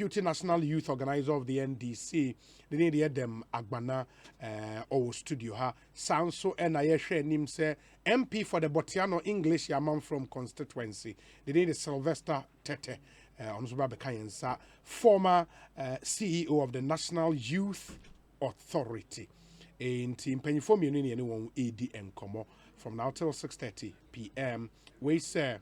Deputy National Youth Organizer of the NDC, the need Edem Agbana or studio ha Sanso and Ayeshe Nim say MP for the Botiano English Yaman from constituency. The need Sylvester Tetteh on Zubabekayensa, former CEO of the National Youth Authority. In Team Pennyform Union, anyone ADM Como from now till 6:30 p.m. We say.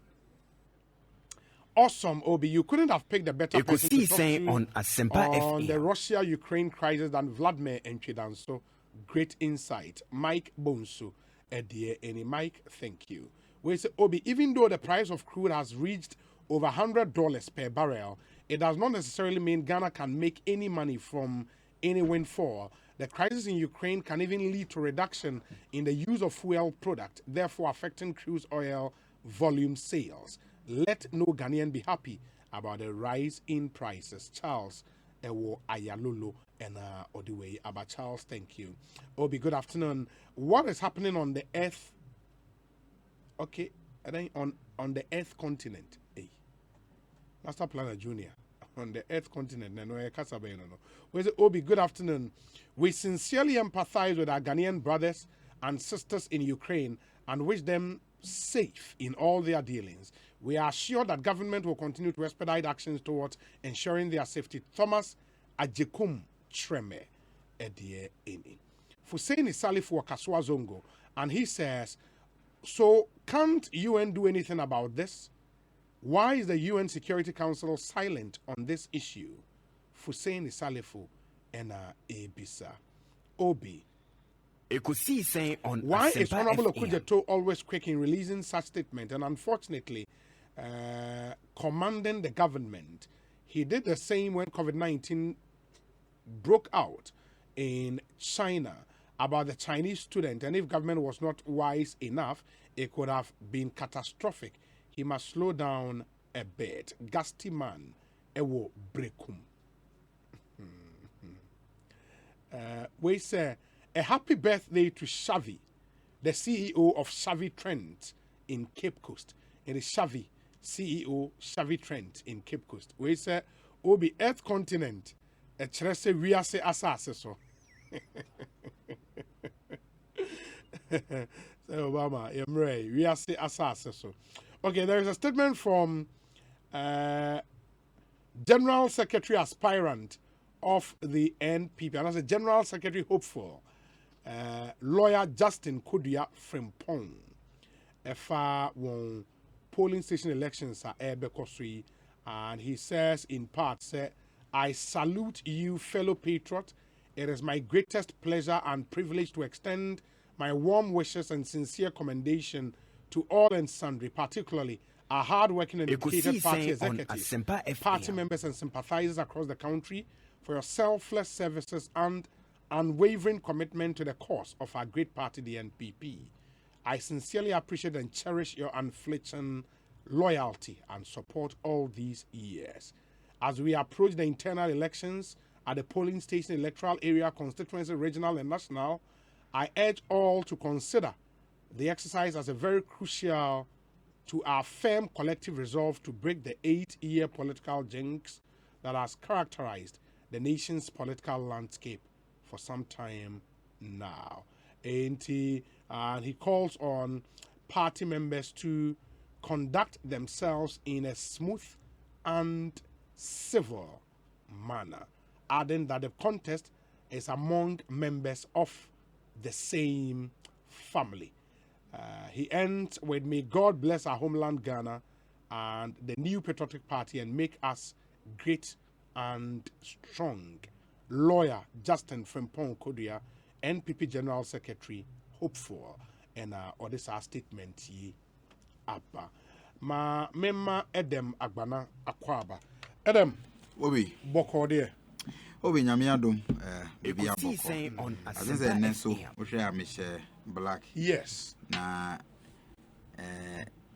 Awesome, Obi. You couldn't have picked a better person to talk to on Asempa on the Russia-Ukraine crisis than Vladimir Enchidan. So, great insight. Mike Bonsu, Edie, Mike, thank you. We say, Obi, even though the price of crude has reached over $100 per barrel, it does not necessarily mean Ghana can make any money from any windfall. The crisis in Ukraine can even lead to reduction in the use of fuel product, therefore affecting crude oil volume sales. Let no Ghanaian be happy about the rise in prices. Charles Ewo Ayalulu and Odiwe Aba Charles, thank you. Obi, good afternoon. What is happening on the earth? Okay, and then on the earth continent. Hey, Master Planner Junior. On the earth continent. We say, Obi, good afternoon. We sincerely empathize with our Ghanaian brothers and sisters in Ukraine and wish them safe in all their dealings. We are sure that government will continue to expedite actions towards ensuring their safety. Thomas Ajekum Treme Edie Eni. Fuseni Salifu Kaswa Zongo, and he says, so can't UN do anything about this? Why is the UN Security Council silent on this issue? Fuseni Salifu and Ebisa. Obi. Ekosiisen on Why is Asempa Honorable FM. Okujeto always quick in releasing such statement and unfortunately commanding the government? He did the same when COVID-19 broke out in China about the Chinese student, and if government was not wise enough, it could have been catastrophic. He must slow down a bit. Gasti man, ewo brekum. We say a happy birthday to Shavi, the CEO of Shavi Trent in Cape Coast. It is Shavi, CEO Shavi Trent in Cape Coast. We say Obi Earth continent. A trese wiase asase so. So Obama, Emre, wiase asase so. Okay, there is a statement from General Secretary aspirant of the NPP, and as a General Secretary hopeful, lawyer Justin Kodia Frimpong. Efa won polling station elections at Ebekosui, and he says in part, I salute you, fellow patriot. It is my greatest pleasure and privilege to extend my warm wishes and sincere commendation to all and sundry, particularly our hard-working and dedicated party executives, party members and sympathizers across the country for your selfless services and unwavering commitment to the cause of our great party, the NPP. I sincerely appreciate and cherish your unflinching loyalty and support all these years. As we approach the internal elections at the polling station, electoral area, constituency, regional and national, I urge all to consider the exercise as a very crucial to our firm collective resolve to break the 8-year political jinx that has characterized the nation's political landscape for some time now. And he calls on party members to conduct themselves in a smooth and civil manner, adding that the contest is among members of the same family. He ends with, may God bless our homeland Ghana and the new patriotic party and make us great and strong. Lawyer Justin Frimpong Kodia, NPP General Secretary, hopeful, and this our statement ye abba. Ma mema Edem Agbana Akwaba. Edem. Obi. Boko there. Obi nyamiadum baby Ekosiisen on I think Asempa Neso FM. we share Michelle Black. Yes. Na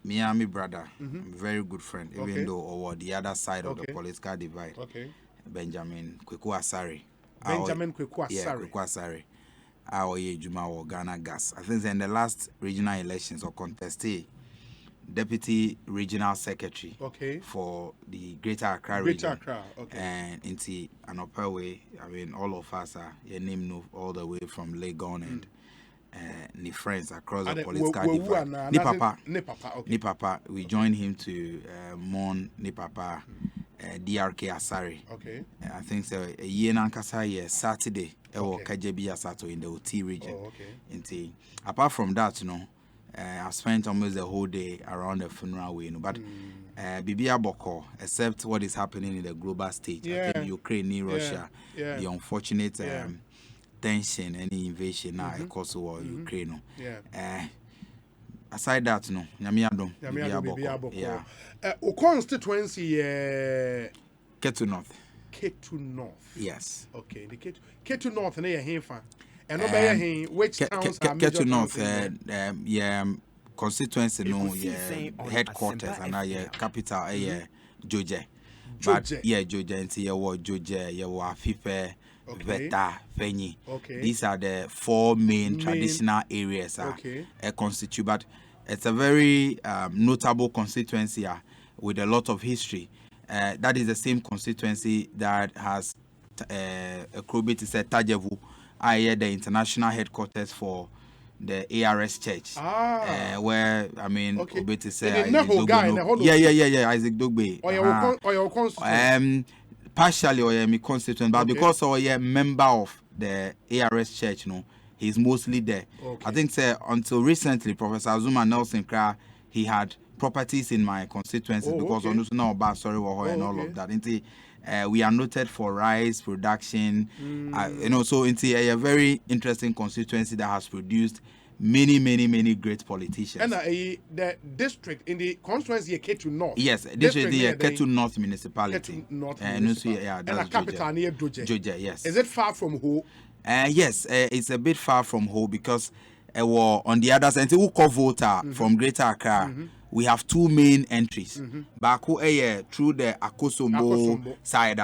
Miami brother, very good friend, even though over the other side of the political divide. Okay. Benjamin Kweku Asare. Benjamin Kweku Asare. Yeah, Kweku Asare. Our Juma or Ghana Gas. I think in the last regional elections or contest, Deputy Regional Secretary for the Greater Accra region. And into an upper way, I mean, all of us are your name know all the way from Legon and ni friends across the political divide. Ni Papa, we joined him to mourn Ni Papa, DRK Asari. I think so. A year nankasa Saturday, Kajebi Asato in the OT region. Apart from that, you know, I spent almost the whole day around the funeral way, you know, but Bibia Boko, except what is happening in the global stage, I think Ukraine, Russia, the unfortunate tension, any invasion now, Kosovo or Ukraine. Aside that, no, Bibia Boko. Yeah. Constituency Ketu North. Ketu North. Yes. Okay. The Ketu North near Hinfa. And over which towns are Ketu North, constituency, no, headquarters, and capital, Joje. But Joje, and Joje, Afife, Veta, Feni. These are the four main traditional areas constitute. But it's a very notable constituency with a lot of history. That is the same constituency that has Krobiti said Tajevu, the international headquarters for the ARS Church, where I mean, Obeti said, Isaac Dogbe. Partially, or me constituent, but because a member of the ARS Church, no, he's mostly there. I think, until recently, Professor Zuma Nelson Kra, he had properties in my constituency because on this now sorry and all of that. We are noted for rice production, so it's a very interesting constituency that has produced many great politicians. And the district in the constituency Ketu North. Yes, district the Ketu North municipality. Ketu North municipality. And a capital near Joje. Joje, yes. Is it far from Ho? Yes, it's a bit far from Ho because on the other side, voter from Greater Accra. We have two main entries. Baku through the Akosombo side,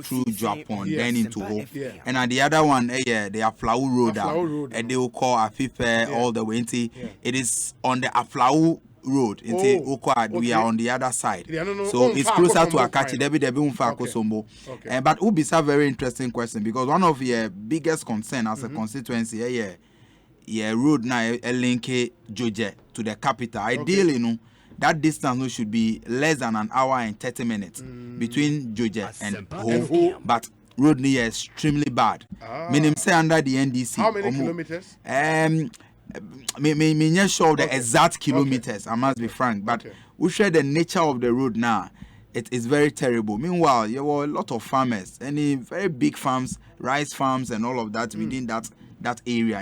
through Japan, then into Ho. And on the other one, the Aflau Road, and they will call Afife all the way. It is on the Aflau Road. We are on the other side. So it's closer to Akachi. But Ubisa very interesting question because one of your biggest concern as a constituency, road now link Joje to the capital. Ideally, you know, that distance should be less than an hour and 30 minutes between Joje and Ho. But road near extremely bad. Meaning say under the NDC. How many kilometers? Me not sure the exact kilometers. I must be frank, but we share the nature of the road now. It is very terrible. Meanwhile, there were a lot of farmers, any very big farms, rice farms, and all of that within that area.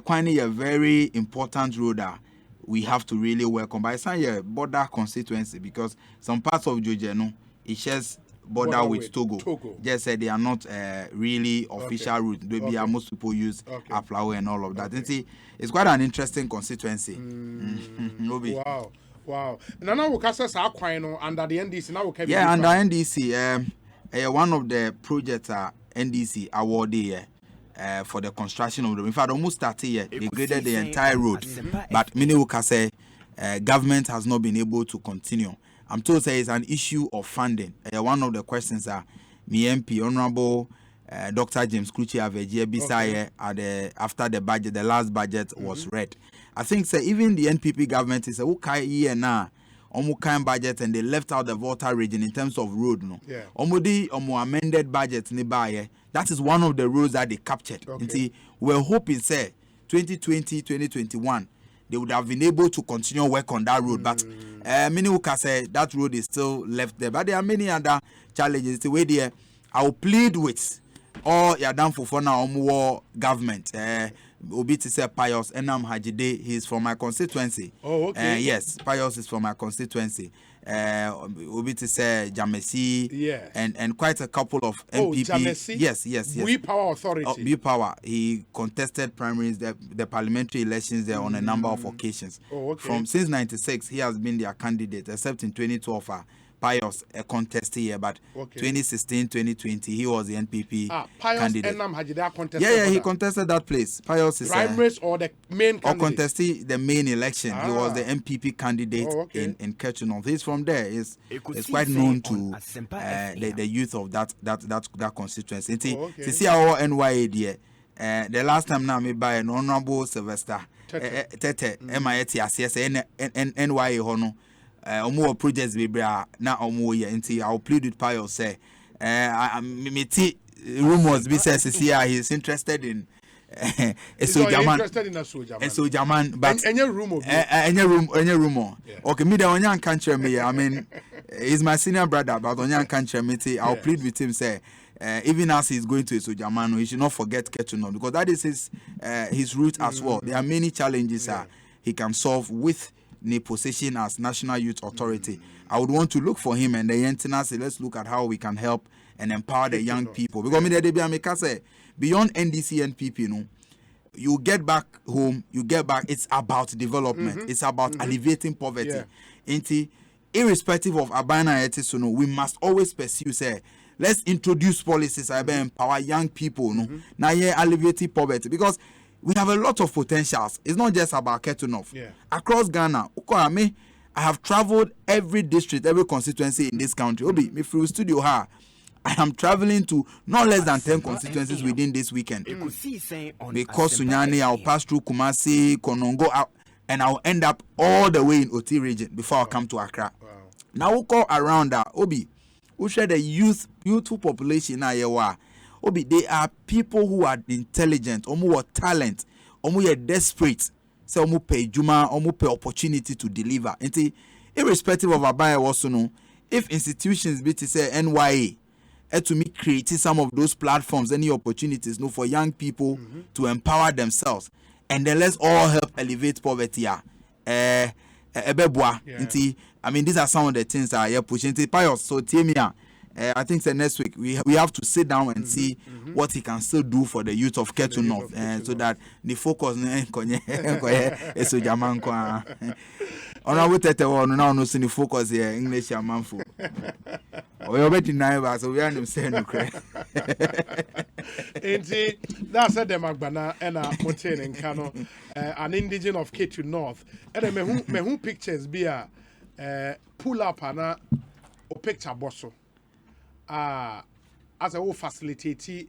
Quite a very important road that we have to really welcome. But it's not a border constituency because some parts of Georgia, it shares border with Togo. Just said they are not really official route. Most people use Aflawe and all of that. It's quite an interesting constituency. Wow. Now we can say under the NDC. Now we can under NDC. One of the projects NDC awarded for the construction of the. In fact, almost started here. They graded the entire road, but many will say government has not been able to continue. I'm told it's an issue of funding. One of the questions are me MP Honorable Dr. James Kuchi Aveji Bisaye after the budget, the last budget was read. I think even the NPP government is a okay year now. Kind budget and they left out the Volta region in terms of road. Amended budget nearby. That is one of the roads that they captured. We're hoping 2020, 2021 they would have been able to continue work on that road. But many who can say that road is still left there. But there are many other challenges. The way there, I will plead with all Yadam Fofona Omuwo government. Obi to say Pius Enam Hajide, he's from my constituency. Yes, Pius is from my constituency. Obi to say Jamesi, and quite a couple of MPP. Jamesi? Yes. We Power Authority. We Power. He contested primaries, the parliamentary elections there on a number of occasions. Since '96, he has been their candidate, except in 2012. Pius a contest here, but 2016, 2020 he was the NPP Pius candidate. Enam Hajida contested. Yeah, he contested that place. Pius is primaries or the main candidate? Or contested the main election. He was the MPP candidate in Tetteh North. He's from there. He's quite known to the youth of that constituency. See our NYA there. The last time now me by an honorable Sylvester Tetteh MIT ACS NYA hono. Omo projects be na omo ye nti I'll plead with Pius say me rumors be says he's interested in Sojaman but any rumor okay me the onyan country me I mean he's my senior brother but onyan country me I'll plead with him say even as he's going to Sojaman he should not forget Ketuno because that is his route as well. There are many challenges he can solve with the position as National Youth Authority. I would want to look for him and the Yentina let's look at how we can help and empower the young people. Because beyond NDC and PP, you get back home, it's about development. It's about alleviating poverty. Irrespective of Agbana, we must always pursue, let's introduce policies that empower young people. Now, alleviating poverty. Because we have a lot of potentials. It's not just about Ketunof. Across Ghana, I have traveled every district, every constituency in this country. Obi, me through studio I am traveling to not less than 10 constituencies within this weekend. Because Sunyani, I'll pass through Kumasi, Konongo, and I'll end up all the way in Oti region before I come to Accra. Now we'll go around that. Obi, we share the youthful population now. Obi, they are people who are intelligent, who are talent, who are desperate. So, who pay juma, who pay opportunity to deliver. And irrespective of Abaya, also know if institutions be to say NYA, to me creating some of those platforms, any opportunities, for young people to empower themselves, and then let's all help elevate poverty. I mean, these are some of the things that are pushing. Pius, so Timia. I think next week we have to sit down and see what he can still do for the youth of Tetteh North, so that the focus is so Jaman. Honorable Tetteh now no see the focus here English Yamanfo. We already know so we are them saying no cry. That's the Agbana and Mountain and Kano, an indigenous of Tetteh North. And me who pictures be pull up and picture bosso. As a whole facilitator,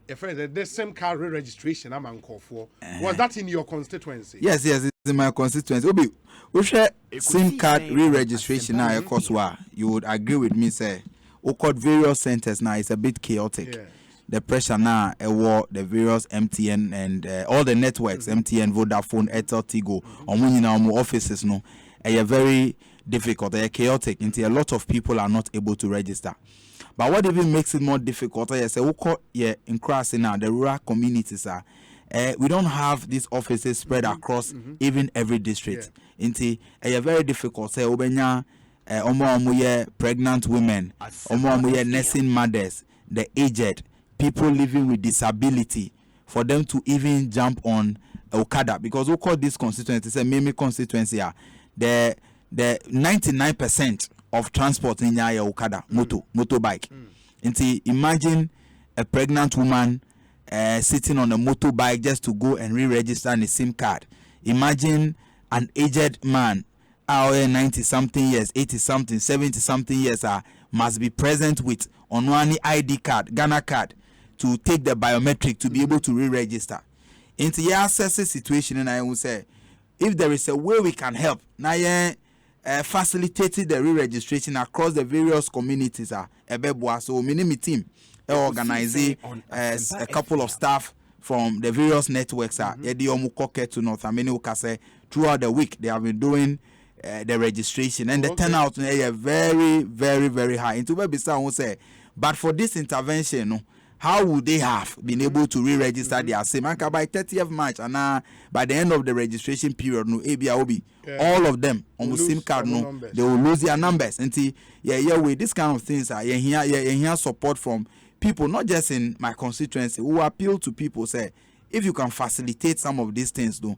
the same car registration I'm uncalled for. Was that in your constituency? Yes, it's in my constituency. We share SIM card re-registration now. Of course, you would agree with me, say, we got various centers now. It's a bit chaotic. The pressure now, the various MTN and all the networks, MTN, Vodafone, Airtel, Tigo, on offices, are very difficult. They are chaotic. Until a lot of people are not able to register. But what even makes it more difficult is in crossing now the rural communities we don't have these offices spread across even every district. Into very difficult. Say pregnant women, nursing mothers, the aged, people living with disability, for them to even jump on Okada, because we call this constituency, say Mimi constituency, the 99% of transport in Yaya Okada, motorbike. Imagine a pregnant woman sitting on a motorbike just to go and re-register on a SIM card. Imagine an aged man, 90-something years, 80-something, 70-something years, must be present with on one ID card, Ghana card, to take the biometric to be able to re-register. Into your access situation, and I will say, if there is a way we can help, now facilitated the re-registration across the various communities. So mini team organize a couple of staff from the various networks. Throughout the week they have been doing the registration, and the turnout is very, very, very high. Into say, but for this intervention, how would they have been able to re-register their SIM? By 30th March, and by the end of the registration period, all of them on the SIM card, they will lose their numbers. And with this kind of things, you hear support from people, not just in my constituency, who appeal to people, say, if you can facilitate some of these things, no,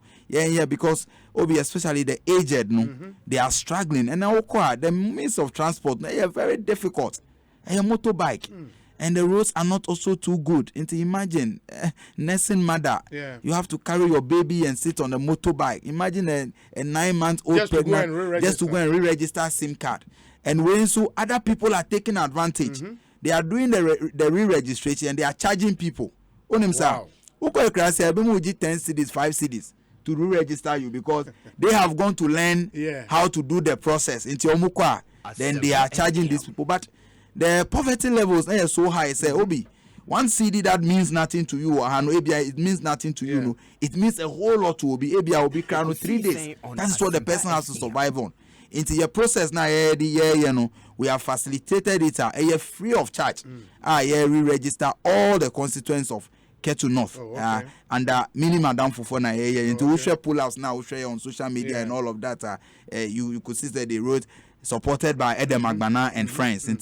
because especially the aged, no, they are struggling, and now the means of transport, they are very difficult. A motorbike. And the roads are not also too good. And to imagine, nursing mother, you have to carry your baby and sit on a motorbike. Imagine a 9-month-old pregnant just to go and re-register SIM card. And when so other people are taking advantage, they are doing the re-registration and they are charging people. Wow. 10 cities, 5 cities to re-register you because they have gone to learn how to do the process. Then they are charging these people. But the poverty levels are so high. Say, Obi, one CD that means nothing to you, or it means nothing to you. No, it means a whole lot to Obi. Obi crown 3 days. That is what the person has to survive on. Into your process now, we have facilitated it. Free of charge. We register all the constituents of Ketu North. And minimum down for na into we share pull-outs now. We share on social media and all of that. You could see that they wrote. Supported by Edem, Agbana and friends. And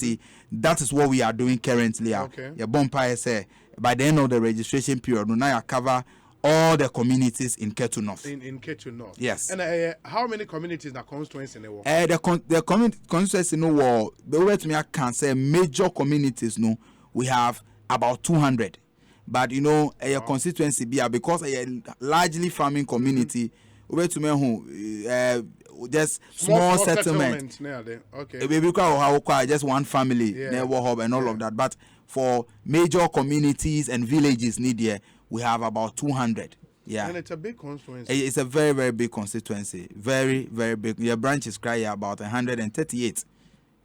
that is what we are doing currently. Your bonfire say by the end of the registration period, now cover all the communities in Ketu North. In Ketu North. Yes. And how many communities are constituents in the world? The constituents in the world, the way to me I can say major communities, no, we have about 200. But a constituency because a largely farming community, over to me who just small settlement. Okay. Just one family, neighborhood and all of that. But for major communities and villages, we have about 200. Yeah. And it's a big constituency. It's a very, very big constituency. Very, very big. Your branch is crying about 138.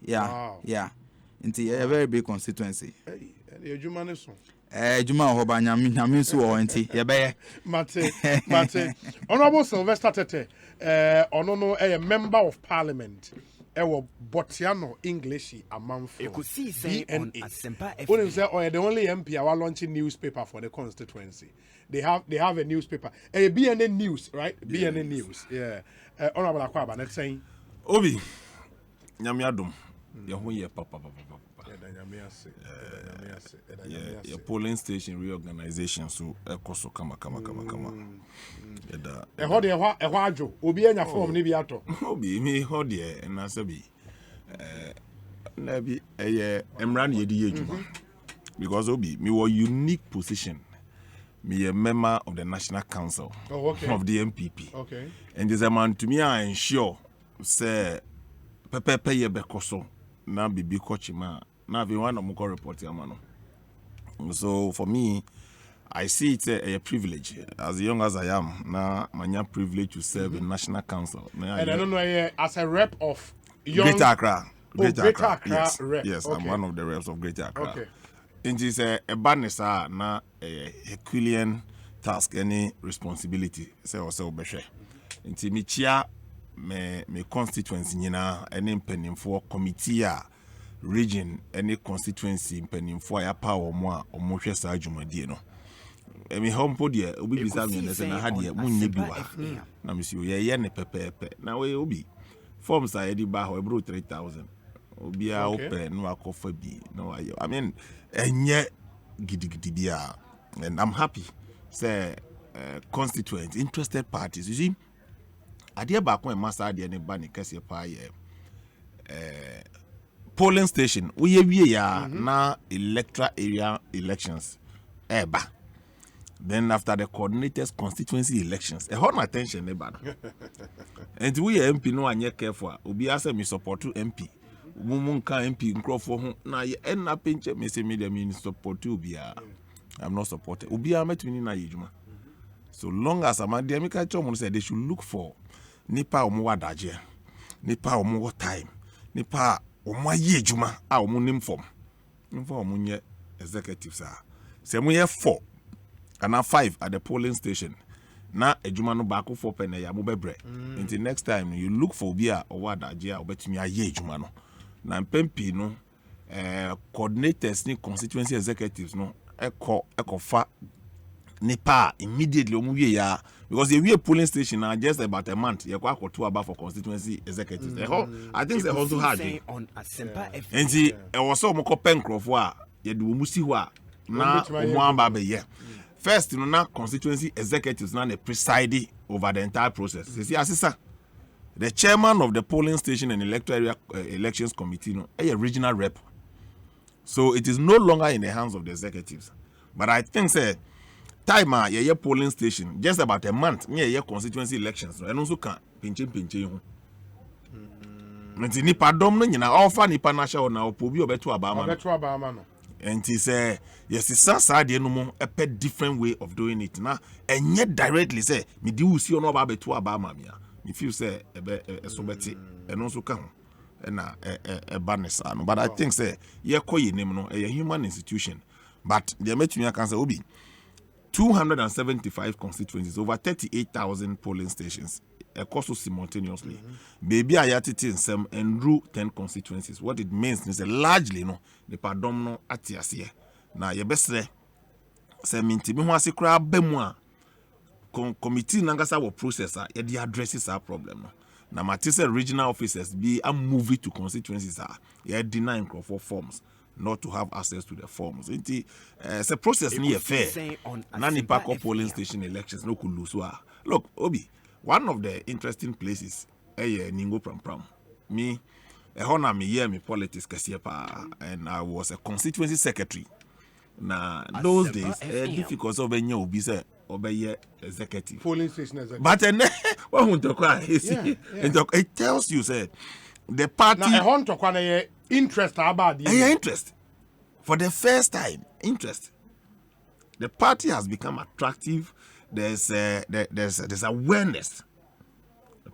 Yeah. Wow. Yeah. It's a very big constituency. Hey, Juma hoba nyame so o enti ye be Mate Honorable Sylvester Tetteh no a member of parliament Botiano English amanfo Ekosiisen on Asempa FM. Say the only MP are launching newspaper for the constituency. They have a newspaper. BNN News, right? Yes. BNN News. Yeah. Honorable Akwaba, that's saying Obi nyame adom ye ho ye papa your polling station reorganization so ekoso kama da ehwo adwo obi anya form ni bi ato obi mi ho de na sabi na bi emra na yedi ejuma because obi me were unique position me a member of the National Council of the MPP. Okay. And this man to me I ensure say pepe ye bekoso na bibi kochima na be one of mo report amano. So for me I see it a privilege as young as I am na manya privilege to serve in National Council. And I don't know as a rep of young Greater Accra. Greater Accra yes, rep. yes, okay. I'm one of the reps of Greater Accra. Okay. It is a banisa na a Herculean task any responsibility. Say also beshe. Inti mi chia me constituency nyina any penning for committee region any constituency penning for ya power mo hwe sa adwumadie no. Emi hompo de obi bisa me na se na ha de munye bi wa. Na me si o ye ne pepepe. Na we obi forms are edi ba ho ebro 3000. Obi a open no akofa bi no ayo. I mean enye gidigidi bia, and I'm happy say constituents, interested parties. You see adia ba ko e masa adia ne ba ne kase pa ye polling station we wie ya na electoral area elections eba. Then after the coordinated constituency elections, a whole attention neba. And we MP no anye careful. Obi ase me support to MP. Mumun ka MP nkrofo ho na ye na pinche me say me dem in support to obi a. I'm not supported. Obi a metwini na yejuma. So long as amade me ka chomo say they should look for nipa omo wadaje. Nipa omo time. Nipa omo yejuma a omo nim form. Info omo nye executives a. Say mo ye 4 and 5 at the polling station. Na ejuma no baako 4 pene ya mo bebre. Until next time you look for bia or wadaje a obetumi aye ejuma no. Na mpempi no coordinators ni constituency executives no ekofa nipa immediately omu wie ya because the polling station now just about a month you kwa to about for constituency executives. I think they also hard on Asempa FM. And was so mo ko penkrofo a ye de omu si ho a na omu amba be ye. first, now constituency executives now they preside over the entire process. You see, assistant, the chairman of the polling station and electoral area, elections committee, a regional rep. So it is no longer in the hands of the executives. But I think, say, time yeah polling station just about a month yeah constituency elections and also can pinche ho. Nti nipa dom no nyina offer nipa na hye na opobi obeto abama no. And he say yes sa de no mo a different way of doing it na enye directly say me di usi ono ba beto abama me me feel say so beti and also can na banesa no. But I think say ye koye nim no a human institution, but the metumi can say obi 275 constituencies, over 38,000 polling stations, also simultaneously. Baby, I had it in some and rule 10 constituencies. What it means is largely the padomno atiasie. Now, your best say, minti me wasi kra bemwa committee nangasa wo processor, ye addresses our problem. Now, matise regional officers be a movie to constituencies ye denying for forms. Not to have access to the forms. It's a process near fair. Nani Park polling station elections no could lose. Look, Obi, one of the interesting places, Ningo Pram. Me, honor me year me politics kasiepa, and I was a constituency secretary. Now those days, difficult of any Obi say obey executive. Polling station executive. But what to cry? It tells you say the party. Now, I want to cry. Interest about interest. For the first time, interest. The party has become attractive. There's awareness.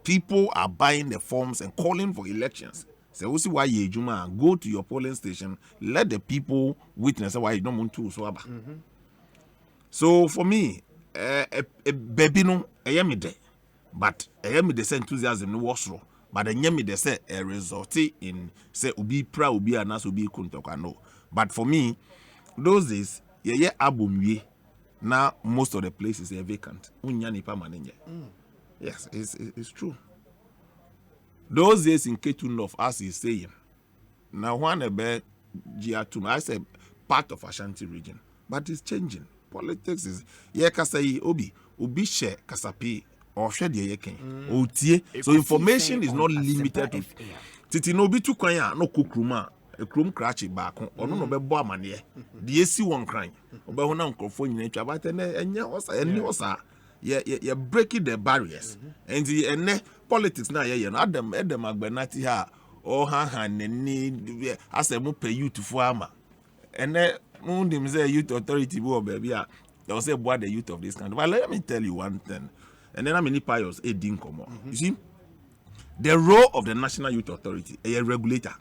People are buying the forms and calling for elections. So we see why you Juma go to your polling station. Let the people witness why you don't want to so. So for me, baby no, I am there, but I am the enthusiasm no was wrong. But the nyemi they say a result in say ubi pra ubi anas ubi kuntoka no. But for me, those days yeah abumye now most of the places are vacant. Unyani permanent. Yes, it's true. Those days in Ketu North, as he's saying, now one about Giatuma, I say part of Ashanti region, but it's changing. Politics is kasai ubi share kasapi. Or shed ye so information is not limited to titi no bi tu kwan no kokruma a krom crash back or no be bo amane the AC one crying obe ho na nkofo nyina twa but enye osa eni osa ye breaking the barriers and the ene politics na ye no Edem Agbana ti ha o ha ni asemu pe youth fo ama ene mundim say youth authority bo baby a they say boy the youth of this country. But let me tell you one thing. And then I'm in pious a dinkomo. You see, the role of the National Youth Authority, a regulator.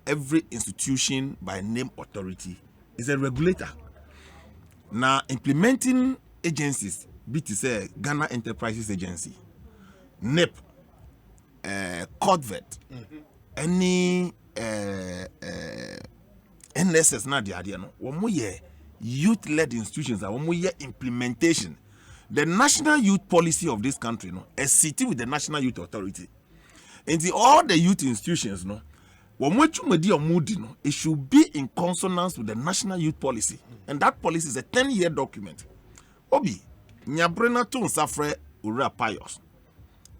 Every institution by name authority is a regulator. Now, implementing agencies, BTC, Ghana Enterprises Agency, NEP, CODVET, any NSS, not the idea. No, one more year, youth-led institutions are one more year implementation. The national youth policy of this country, is sitting with the National Youth Authority. And all the youth institutions, it should be in consonance with the National Youth Policy. And that policy is a 10-year document. Obi, nyabrena tun safre ura pious.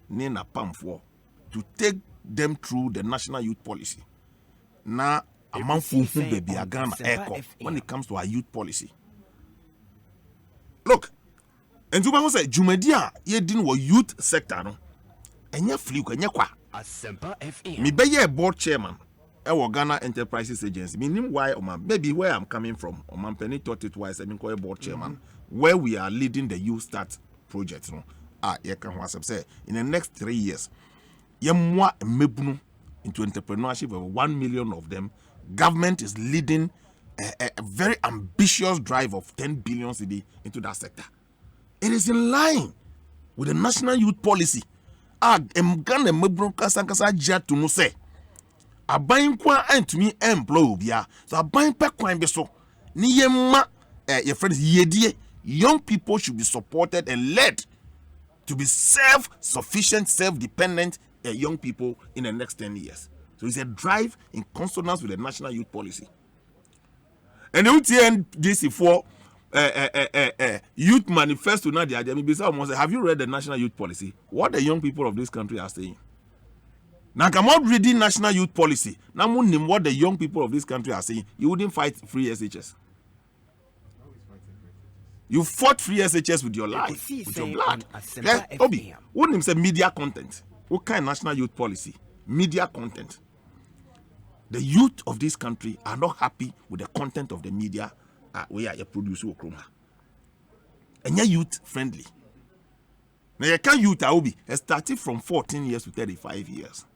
Nina pamfo to take them through the National Youth Policy. Now, a man baby Ghana echo when it comes to our youth policy. Look. And you say Jumedia ye din wo youth sector no. Enya fliw enya kwa. Asempa FM. Me be ye board chairman e wo Ghana Enterprises Agency. Me nim why baby where I'm coming from. Penny thought it wise I mean call board chairman where we are leading the Youth Start project no. Ye kan ho asem say in the next 3 years ye mwa mebunu into entrepreneurship of 1 million of them. Government is leading a very ambitious drive of 10 billion cedi into that sector. It is in line with the National Youth Policy. Mgana mebroka sankasa jatu no say. Aban kwa antumi employ bia. So aban pe kwan be so. Ni yema your friends yedie. Young people should be supported and led to be self-sufficient, self-dependent young people in the next 10 years. So it's a drive in consonance with the National Youth Policy. And the UTN DC4 youth manifesto now. Have you read the national youth policy? What the young people of this country are saying? Now, come out reading national youth policy. Now, what the young people of this country are saying. You wouldn't fight free SHS. You fought free SHS with your life, with your blood. Yes, Obi, wouldn't say media content. What kind of national youth policy? Media content. The youth of this country are not happy with the content of the media we are producing. And you're youth friendly. Now, you can youth Obi starting from 14 years to 35 years.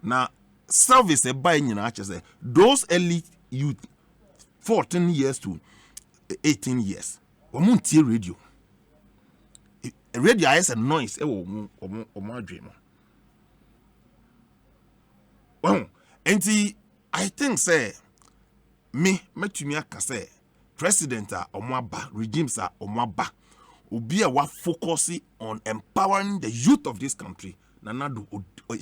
Now, service buying those elite youth 14 years to 18 years. Omuntie radio. Radio has a noise. Well, and I think say me to me say president omwaba regimes are omwaba obi a wa focusing on empowering the youth of this country. Nanado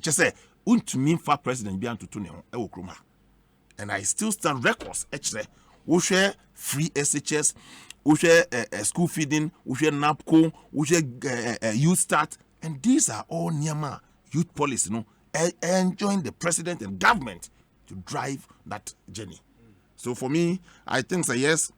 just say untumi fa president bi antutu ne ho e wo kroma. And I still stand records actually. We share free SHS, we share school feeding, we share NAPCO, we share youth start, and these are all Nyama youth policy, enjoying the president and government to drive that journey. So for me, I think so, yes,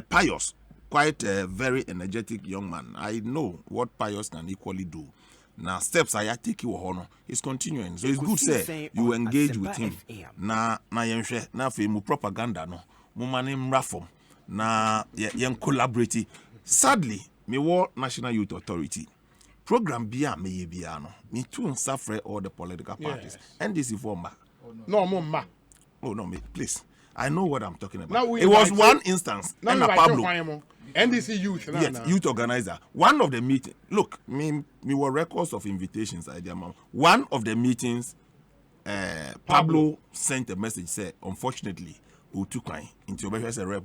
Pius, quite a very energetic young man. I know what Pius can equally do. Now steps I take you honor is continuing. So it's good say you engage with him. Na yenhwe na fe mu propaganda no. Mo mane mrafom na yen collaborate. Sadly, me war National Youth Authority program bia me ye bia no. Me too suffer all the political parties. And this is for ma. No, ma. Oh no, me please. I know what I'm talking about. It was one instance. Now Pablo. NDC youth. Yes, youth organizer. One of the meetings, look, me were records of invitations. One of the meetings, Pablo sent a message, said, unfortunately, we took into a rep,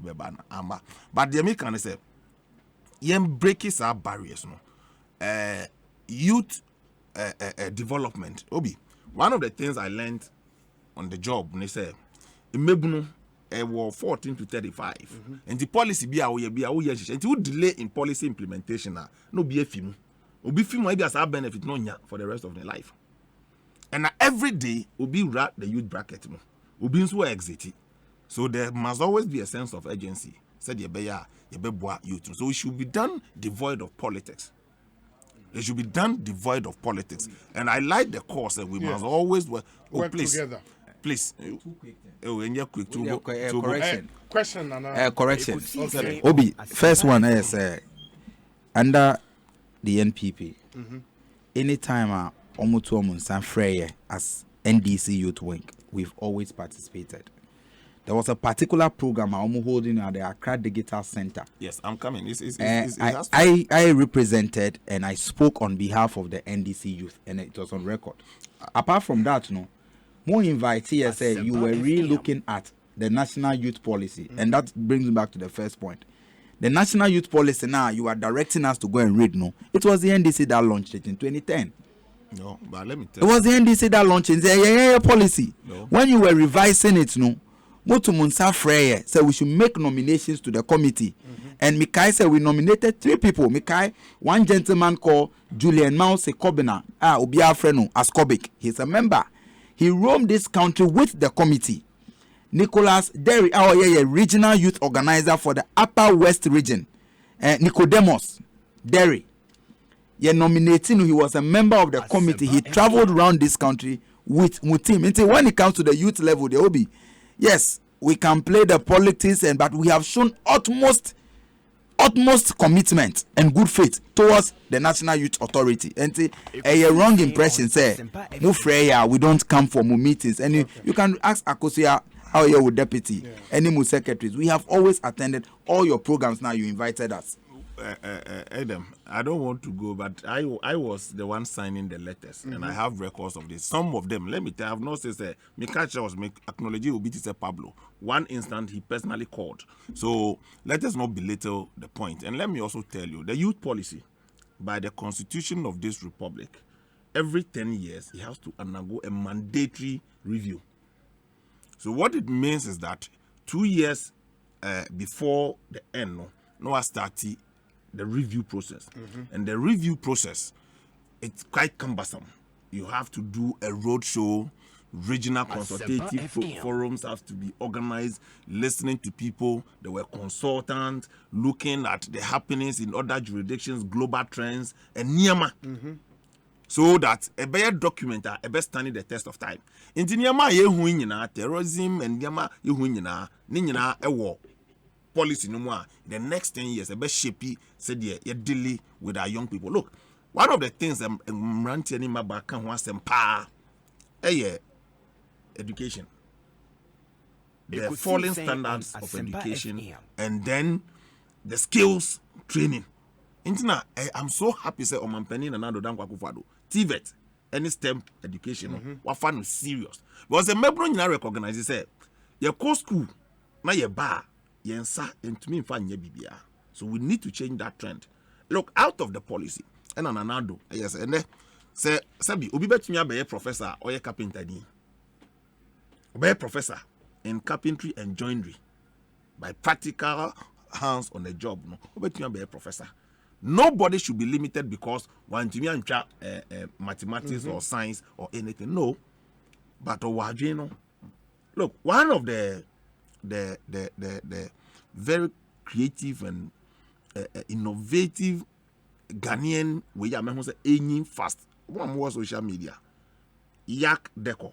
but the American said, "Yen breaks our barriers, no. Youth development. Obi, one of the things I learned on the job, they said, were 14 to 35. And the policy be and you delay in policy implementation no be a film. Will be film maybe as a benefit no for the rest of their life. And every day will be rat the youth bracket will be so exit. So there must always be a sense of urgency. Said youth. So it should be done devoid of politics. It should be done devoid of politics. And I like the course that we must always work together. Please. Quick to correction. Question. Correction. Okay. Obi, first one is under the NPP. Anytime Omutu San Freya as NDC Youth Wing, we've always participated. There was a particular program I'm holding at the Accra Digital Center. Yes, I'm coming. I represented and I spoke on behalf of the NDC youth, and it was on record. Apart from that, more invite here say you were really looking at the national youth policy, and that brings me back to the first point. The national youth policy now you are directing us to go and read. No, it was the NDC that launched it in 2010. No, but let me tell you. It was the NDC that launched it. Yeah, policy. No. When you were revising it, Motu Munsa Freya said we should make nominations to the committee. And Mikai said we nominated 3 people. Mikai, one gentleman called Julian Mouse Kobina, Ubia Freno Askobik. He's a member. He roamed this country with the committee. Nicholas Derry, regional youth organizer for the Upper West region. Nicodemus Derry. Nominating, he was a member of the committee. He traveled around this country with him. Until when it comes to the youth level, the OB, yes, we can play the politics, but we have shown utmost commitment and good faith towards the National Youth Authority. And a wrong impression say no Freya, we don't come for more meetings. And you can ask Akosia how you with deputy, any more secretaries. We have always attended all your programs. Now you invited us. Edem, I don't want to go, but I was the one signing the letters, and I have records of this. Some of them, let me tell you, I have not said Mikacha was acknowledging Obiti Pablo. One instant he personally called. So let us not belittle the point. And let me also tell you, the youth policy, by the constitution of this republic, every 10 years it has to undergo a mandatory review. So what it means is that 2 years before the end, no, I started the review process. And the review process, it's quite cumbersome. You have to do a roadshow, regional consultative forums have to be organized, listening to people. There were consultants looking at the happenings in other jurisdictions, global trends, and Niyama. So that a better document, a best standing the test of time. In Niyama, terrorism and Niyama, Nina, a war. Policy no more. The next 10 years, a best shapey said, you're dealing with our young people. Look, one of the things I'm ranting in my back and Asempa, education. The falling standards of education, and then the skills training. I'm so happy say Omampeni and Nando Dankwa TVET, any STEM education, what fun is serious. Because the Mebron you recognize say your core school, na your bar, yensa, and to me find your BBR. So we need to change that trend. Look, out of the policy, and another, yes, and then say Sabi, Obi bet me be a professor or a carpenter. Be a professor in carpentry and joinery by practical hands on the job. No, Obi bet me be a professor. Nobody should be limited because one to me and mathematics or science or anything. No, but look, one of the very creative and innovative Ghanaian way I say aiming fast. One more social media. Yak Decor.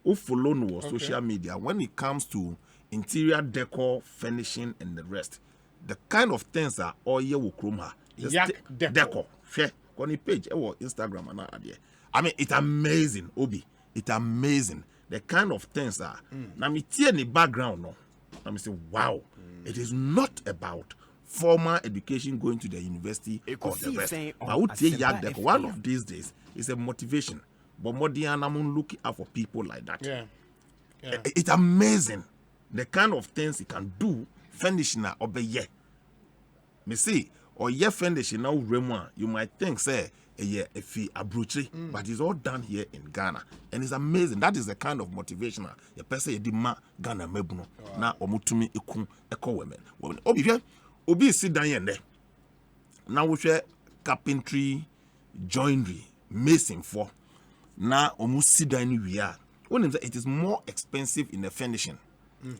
Who follow no social media when it comes to interior decor, furnishing, and the rest. The kind of things that all year will chrome her. Yak Decor. Share on the page or Instagram and that. I mean, it's amazing, Obi. It's amazing. The kind of things that now me see in the background no. Let me say, wow, it is not about formal education going to the university or the rest. I would say Yak Decor. One of these days is a motivation. But more than I'm looking out for people like that. Yeah. It's amazing the kind of things he can do. Furnishing or be ye. Me see, or ye furnishing now remwa. You might think say a fee abruchy, but it's all done here in Ghana, and it's amazing. That is the kind of motivation a person ye dima Ghana mebuno na omutumi ikun eko women. Obi here, obi sit down here there. Now we share carpentry, joinery, mason for. Now omu sit down we are. When it is more expensive in the furnishing.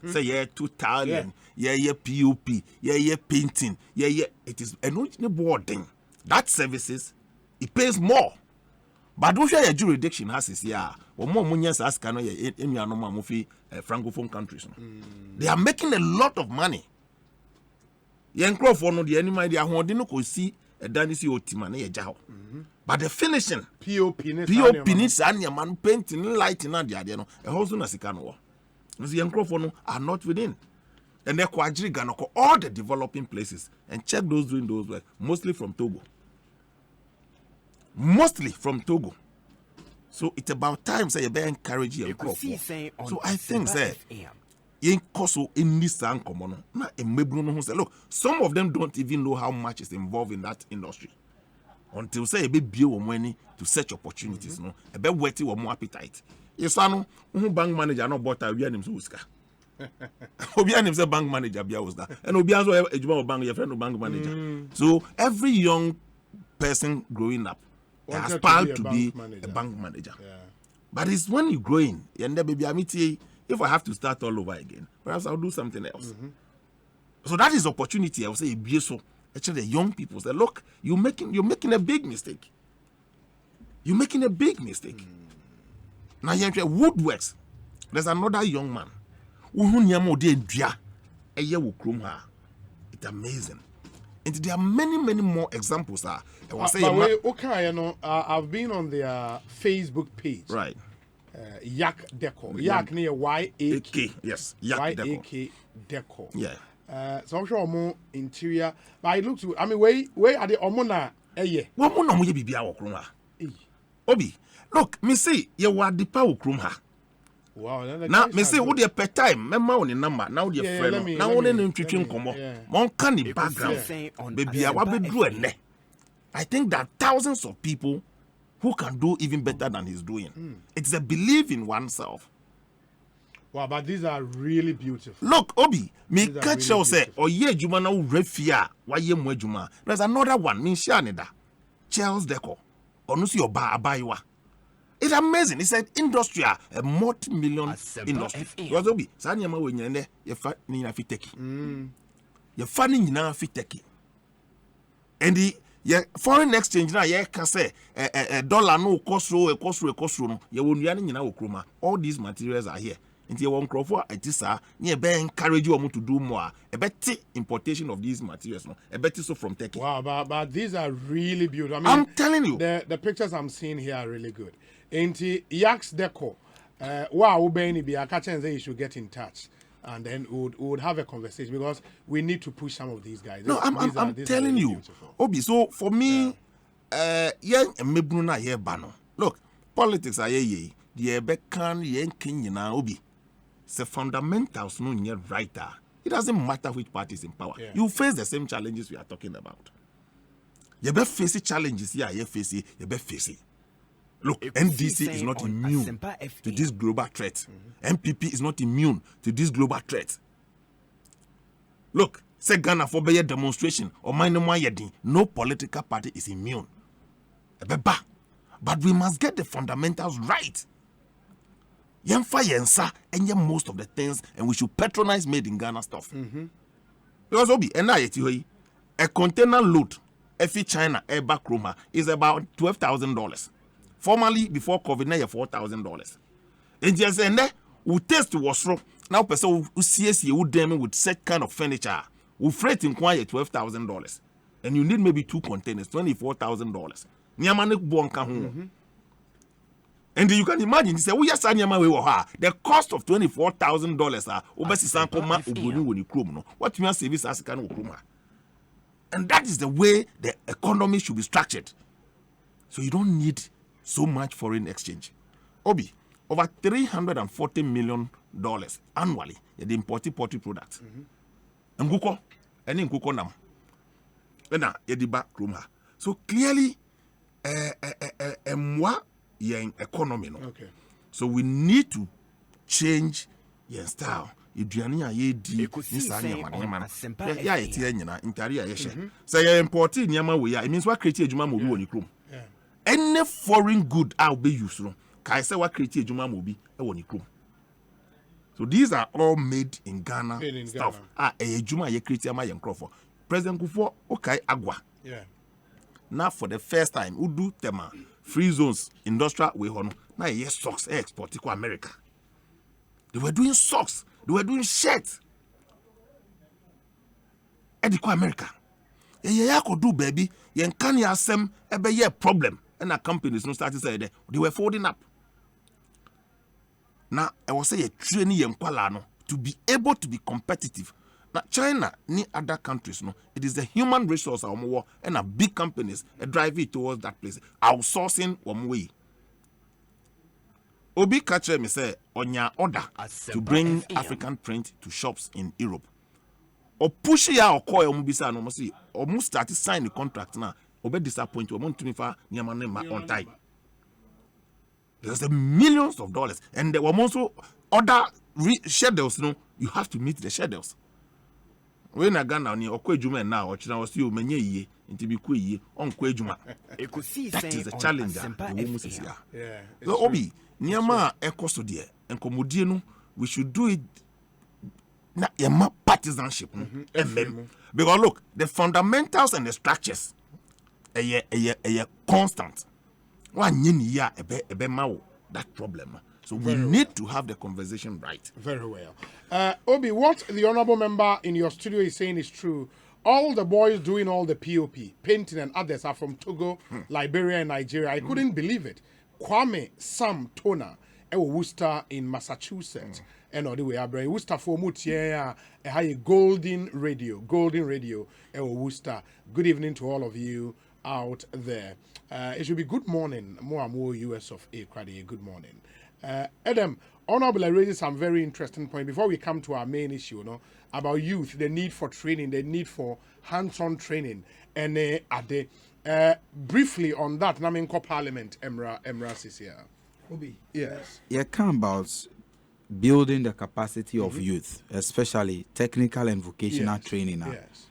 Say yeah, 2,000, yeah, POP, yeah, painting, yeah, it is an original boarding. That services, it pays more. But don't share your jurisdiction has is or more money as can in francophone countries. They are making a lot of money. Young for no the enemy idea who didn't go see a dynasty or timane jaw. But the finishing POP needs man painting, lighting, and the idea, a whole soon as he can work. The young are not within. And they're quadrigan all the developing places and check those doing those work, mostly from Togo. So it's about time say you better encourage your crop. So I think say in Koso in Nissan common na emebruno who say look, some of them don't even know how much is involved in that industry. Until say a bit build money to search opportunities, no, a bit wetty or more appetite. Yes, I know who bank manager no bought a him so uska. Obian himself bank manager bia was that. And Obian so a bank your friend bank manager. So every young person growing up aspires to be a bank manager. Yeah. But it's when you grow in, and baby if I have to start all over again, perhaps I'll do something else. So that is opportunity. I will say so. Actually, the young people say, look, you're making a big mistake. You're making a big mistake. Now here woodworks. There's another young man. It's amazing. And there are many more examples. I've been on their Facebook page. Right. Yak Decor. Yak near Y-A-K. Yes. Yak Y-A-K Decor. Yeah. So I'm sure more interior. But I look to, I mean, where are the Omona? What more no be our Obi. Look, me say you were the power krum ha. Wow. Now me say what per time, member on the number. Now the friend. Now only in twitching come on. Mon can the background. Baby, I will be doing. I think that thousands of people who can do even better than he's doing. It's a belief in oneself. Wow, but these are really beautiful. Look, Obi, me These are catch really you say, beautiful. or ye juma na refia, why ye mwe juma. There's another one, me shanida. Charles Deco, or no see your bar abaiwa. It's amazing. It's an industry, a multi-million Asempa industry. FM. Because Obi, sanyama we nyende, ye fa ni na fiteki. Ye fa ni na fiteki. And the foreign exchange na ye can say dollar no cost no ye won ya ni na okroma. All these materials are here. Nti ye won crop for etisa ni e be encourage you to do more. E better importation of these materials no. E better so from Turkey. Wow, but these are really beautiful. I mean, I'm telling you. the pictures I'm seeing here are really good. Ain't Yaks Deco? Wow, Ubeni be a catch and say you should get in touch, and then we would have a conversation because we need to push some of these guys. No, I'm These are telling really you. beautiful. Obi, so for me, mebuna ye bano. Look, politics are ye. The bekan ye kinyina Obi. The fundamentals no nye writer. It doesn't matter which party is in power. Yeah. You face the same challenges we are talking about. You be face challenges here. You face it. You be face it. Look, NDC is not on immune Asempa FM. to this global threat. MPP is not immune to this global threat. Look, say Ghana for a demonstration or no political party is immune. But we must get the fundamentals right. Yemfa yensa and most of the things, and we should patronize made in Ghana stuff. Because Obi, a container load, every China air back Roma is about $12,000. Formerly, before COVID, now $4,000. And just and we test was wrong. Now, person who sees you would damn with such kind of furniture, we freight in quiet $12,000. And you need maybe 2 containers, $24,000. Nyamane bonka home. And you can imagine, say, we are the cost of $24,000 what you service as can. And that is the way the economy should be structured. So you don't need so much foreign exchange. Obi, over $340 million annually, they import poultry products. Nguko, any nguko nam. Ena yediba kruma. So clearly, mwa yen economy no. Okay. So we need to change yen style. Iduani a ye di Ekosiisen on Asempa ya FM. eti nyina intari a ye she. Say ye import nyama we ya, it means what create ejuma mo bi woni krom. Yeah. Any foreign good I'll be used no. Kai say what create ejuma mo bi e woni krom. So these are all made in Ghana Made in stuff. Ghana. Ejuma ye create ama yen crop for. President Kufuor okay agwa. Yeah. Now for the first time, we do tema free zones industrial way hono. Now yes socks export to America. They were doing socks. They were doing shirts. Ediko America. Yeah, could do baby. Yen can ya sem ebe ye problem. And our companies no started say they were folding up. Now I was say a training yen kwala no to be able to be competitive. Now China ni other countries no, it is the human resource and a big companies drive it towards that place. Outsourcing one way. Obi catcher me say on your order to Asempa bring FM. African print to shops in Europe. Or push ya or call bisa no see or start to sign the contract now. Obe disappoint you want to fa nyama on time. There's a millions of dollars, and there were also other schedules. No, you have to meet the schedules. When I Ghana ni okwe now, or china was you menye ye into be kwe on kwe juma. Ekosiisen That is the on challenge. Asempa The woman FM. is here. Yeah. it's So true. Obi, nyama ekoso there, and komodie no, we should do it. Na yama partisanship, no, because look, the fundamentals and the structures, a constant. One year, ebe mawo that problem. So we need to have the conversation right. Very well. Obi, what the honorable member in your studio is saying is true. All the boys doing all the POP, painting and others are from Togo, Liberia, and Nigeria. I couldn't believe it. Kwame Sam Tona, Worcester in Massachusetts. And all the way, Abraham Worcester for Mutia, a golden radio, Worcester. Good evening to all of you out there. It should be good morning, more and more US of A. Good morning. Edem, Honorable raises some very interesting point before we come to our main issue, about youth, the need for training, the need for hands-on training, and briefly on that, Namenko Parliament, Emra Sisia. You can about building the capacity of youth, especially technical and vocational training. Yes.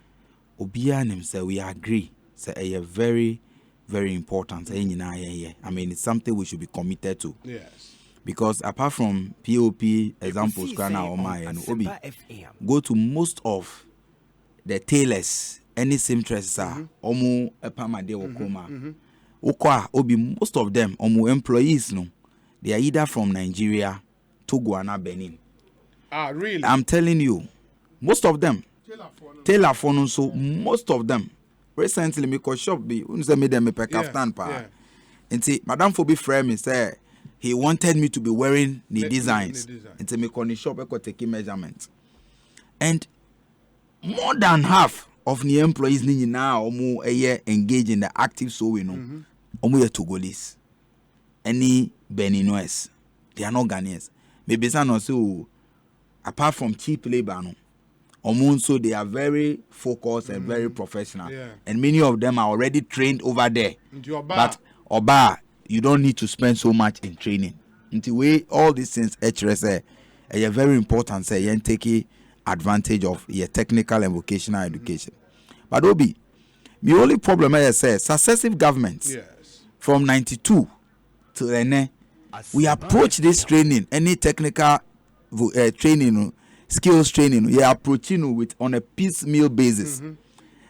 Obianim say we agree. Say a very, very important. I mean, it's something we should be committed to. Yes. Because apart from POP examples, go to most of the tailors, any seamstresses are omu epamade okoma. Okwa obi most of them omu employees no, they are either from Nigeria, Togo and Benin. Ah, really? I'm telling you, most of them. Tailor phone so most of them. Recently, me ko shop be unse me dem me pe kaftan pa. Nti Madam Fobi friend me say he wanted me to be wearing the designs. Nti me ko ni shop e ko take measurements. And more than half of the employees ni now omo engage in the active sewing no. Omo ye Togolese. Any Beninois. They are not Ghanaians. Maybe some also apart from cheap labor no. So they are very focused and very professional. And many of them are already trained over there. But Oba, you don't need to spend so much in training. Until we all these things HRS are very important, say you take advantage of your technical and vocational education. But Obi, the only problem is say successive governments from 92 to then we approach this training, any technical training, skills training, we are approaching with on a piecemeal basis.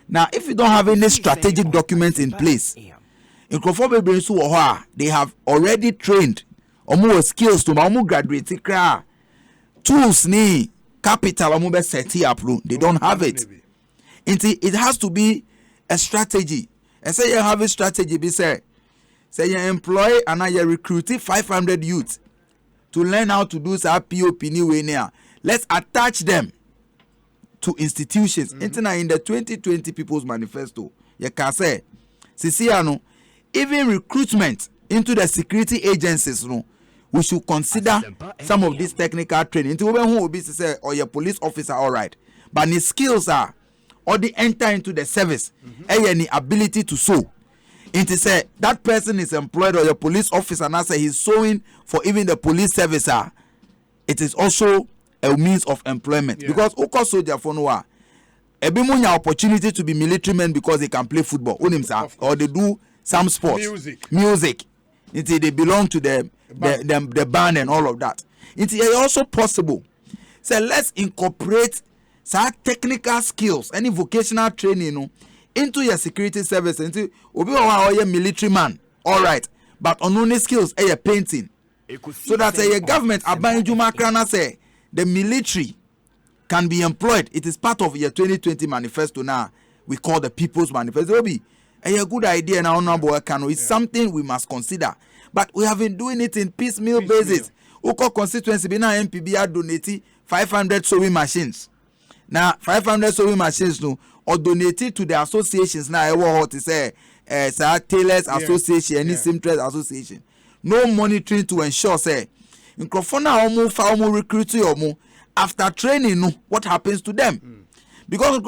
Now, if you don't have any strategic documents in place, in they have already trained or skills to graduate tools ni capital set up. They don't have it. It has to be a strategy. And say you have a strategy, be say you employ and you recruit 500 youth to learn how to do POP anywhere. Let's attach them to institutions. In the 2020 People's Manifesto, you can say, even recruitment into the security agencies, we should consider some of this technical training. Into who will be say, or your police officer, all right, but his skills are, or they enter into the service, any ability to sew. Into say that person is employed or your police officer, and I say he's sewing for even the police service. It is also a means of employment because Oko soldier for no ebimunya opportunity to be military men because they can play football or they do some sports music until they belong to the band and all of that. It is also possible. So let's incorporate some technical skills, any vocational training into your security service, into obi or military man, all right, but on only skills painting, so that your government Agbana Krana say the military can be employed. It is part of your 2020 manifesto now. We call the People's Manifesto. It will be a good idea now. It's something we must consider. But we have been doing it in piecemeal basis. Oko constituency be now MPB donating 500 sewing machines. Now 500 sewing machines or donated to the associations now. What to say? Tailors Association, any seamstress association. No monitoring to ensure say. Recruit after training, what happens to them? Because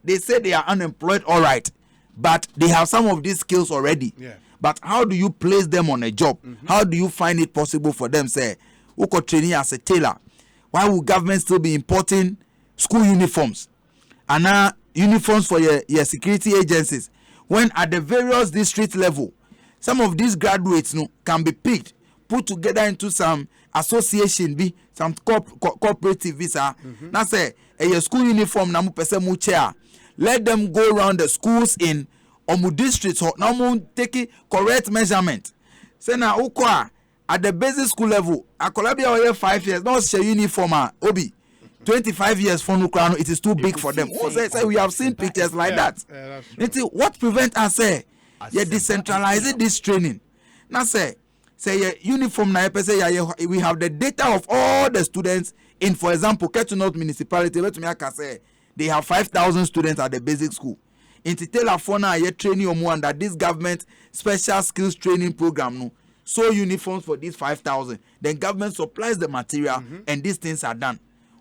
they say they are unemployed, all right, but they have some of these skills already. But how do you place them on a job? How do you find it possible for them? Say, Uko training as a tailor. Why will government still be importing school uniforms and now uniforms for your security agencies when at the various district level, some of these graduates can be picked, put together into some association, some cooperative visa. Now say a school uniform na mu pese mu chair. Let them go around the schools in omu districts or now mu take correct measurement. Say na ukwa at the basic school level, a Columbia or 5 years, not share uniform obi 25 years for Nukrano, it is too big for them. Say we have seen pictures like that. What prevent us say you decentralizing this training? Now say uniform na we have the data of all the students in, for example, Ketu North municipality. They have 5,000 students at the basic school. In Telafona, ye training omu under this government special skills training program. So uniforms for these 5,000. Then government supplies the material and these things are done.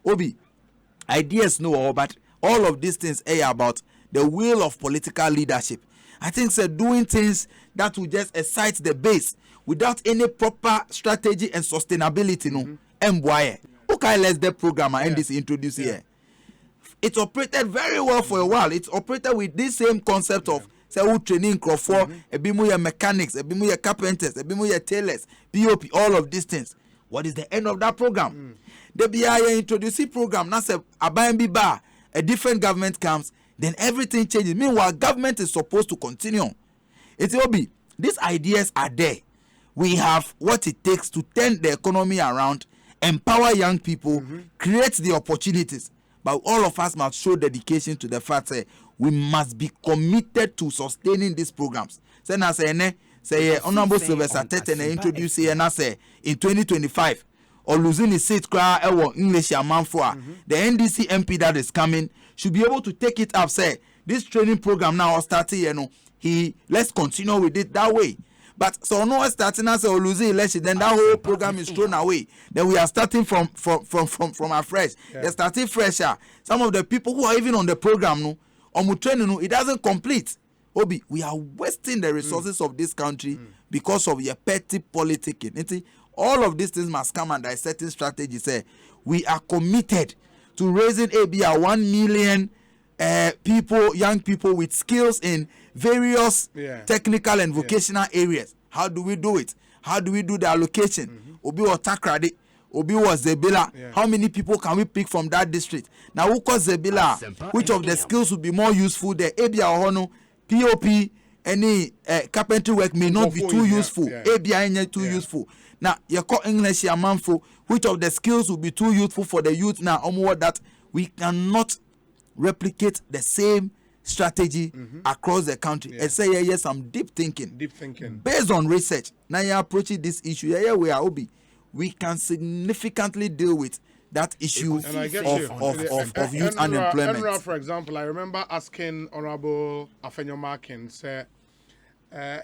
Obi, ideas but all of these things are about the will of political leadership. I think doing things that will just excite the base without any proper strategy and sustainability MBY. Okay, let's the program and this introduce here. It operated very well for a while. It operated with this same concept of say who training crowd for a bimu mechanics, a bimu carpenters, a bimu tailors, POP, all of these things. What is the end of that program? The BIA introducing program, now say Agbana bar, a different government comes, then everything changes. Meanwhile, government is supposed to continue. It will be these ideas are there. We have what it takes to turn the economy around, empower young people, create the opportunities. But all of us must show dedication to the fact that we must be committed to sustaining these programs. Say na say Honorable Sylvester Tetteh introduce here na say in 2025 or losing his seat cry English Amanfoa. The NDC MP that is coming should be able to take it up. Say this training program now starting, let's continue with it that way. But so no starting as a losing election, then that whole program is thrown away. Then we are starting from afresh. They're starting fresher. Some of the people who are even on the program, it doesn't complete. Obi, we are wasting the resources of this country because of your petty politicking. All of these things must come under a certain strategy. Say we are committed to raising ABR 1 million people, young people with skills in various technical and vocational areas. How do we do it? How do we do the allocation? Obi or Takrade, Obi was Zebila. How many people can we pick from that district? Now, who calls Zebila? Which of the skills would be more useful? The ABR Hono, POP, any carpentry work may not be too useful. ABR too useful. Now, you call English Yamanfo. Which of the skills will be too useful for the youth now? That we cannot replicate the same strategy across the country. And say yes, some deep thinking based on research. Now you're approaching this issue. We can significantly deal with that issue of youth unemployment. Enra, for example, I remember asking Honorable Afenyomakin, say,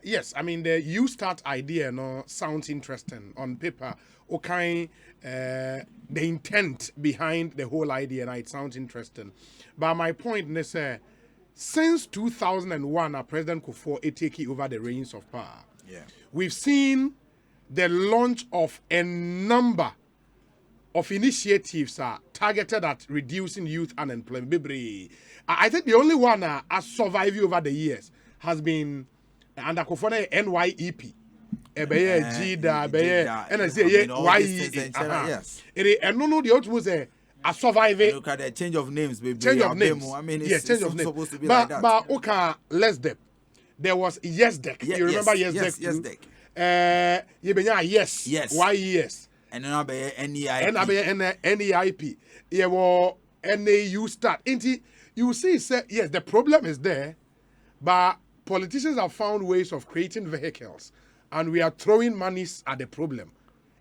yes, I mean the you start idea sounds interesting on paper. Okay, the intent behind the whole idea, and it sounds interesting. But my point is, since 2001, President Kufuor is taking over the reins of power. We've seen the launch of a number of initiatives targeted at reducing youth unemployment. I think the only one has survived over the years has been under Kufuor NYEP. A surviving. Look at the change of names, baby. Change of names. I mean, yes, change of names. Supposed to be like that. But okay, less depth. There was YesDec. You remember YesDec? YesDec. Yes. Why yes? And then NEIP. NEIP. Yeah, well, NAU start. You see, yes, the problem is there, but politicians have found ways of creating vehicles, and we are throwing monies at the problem.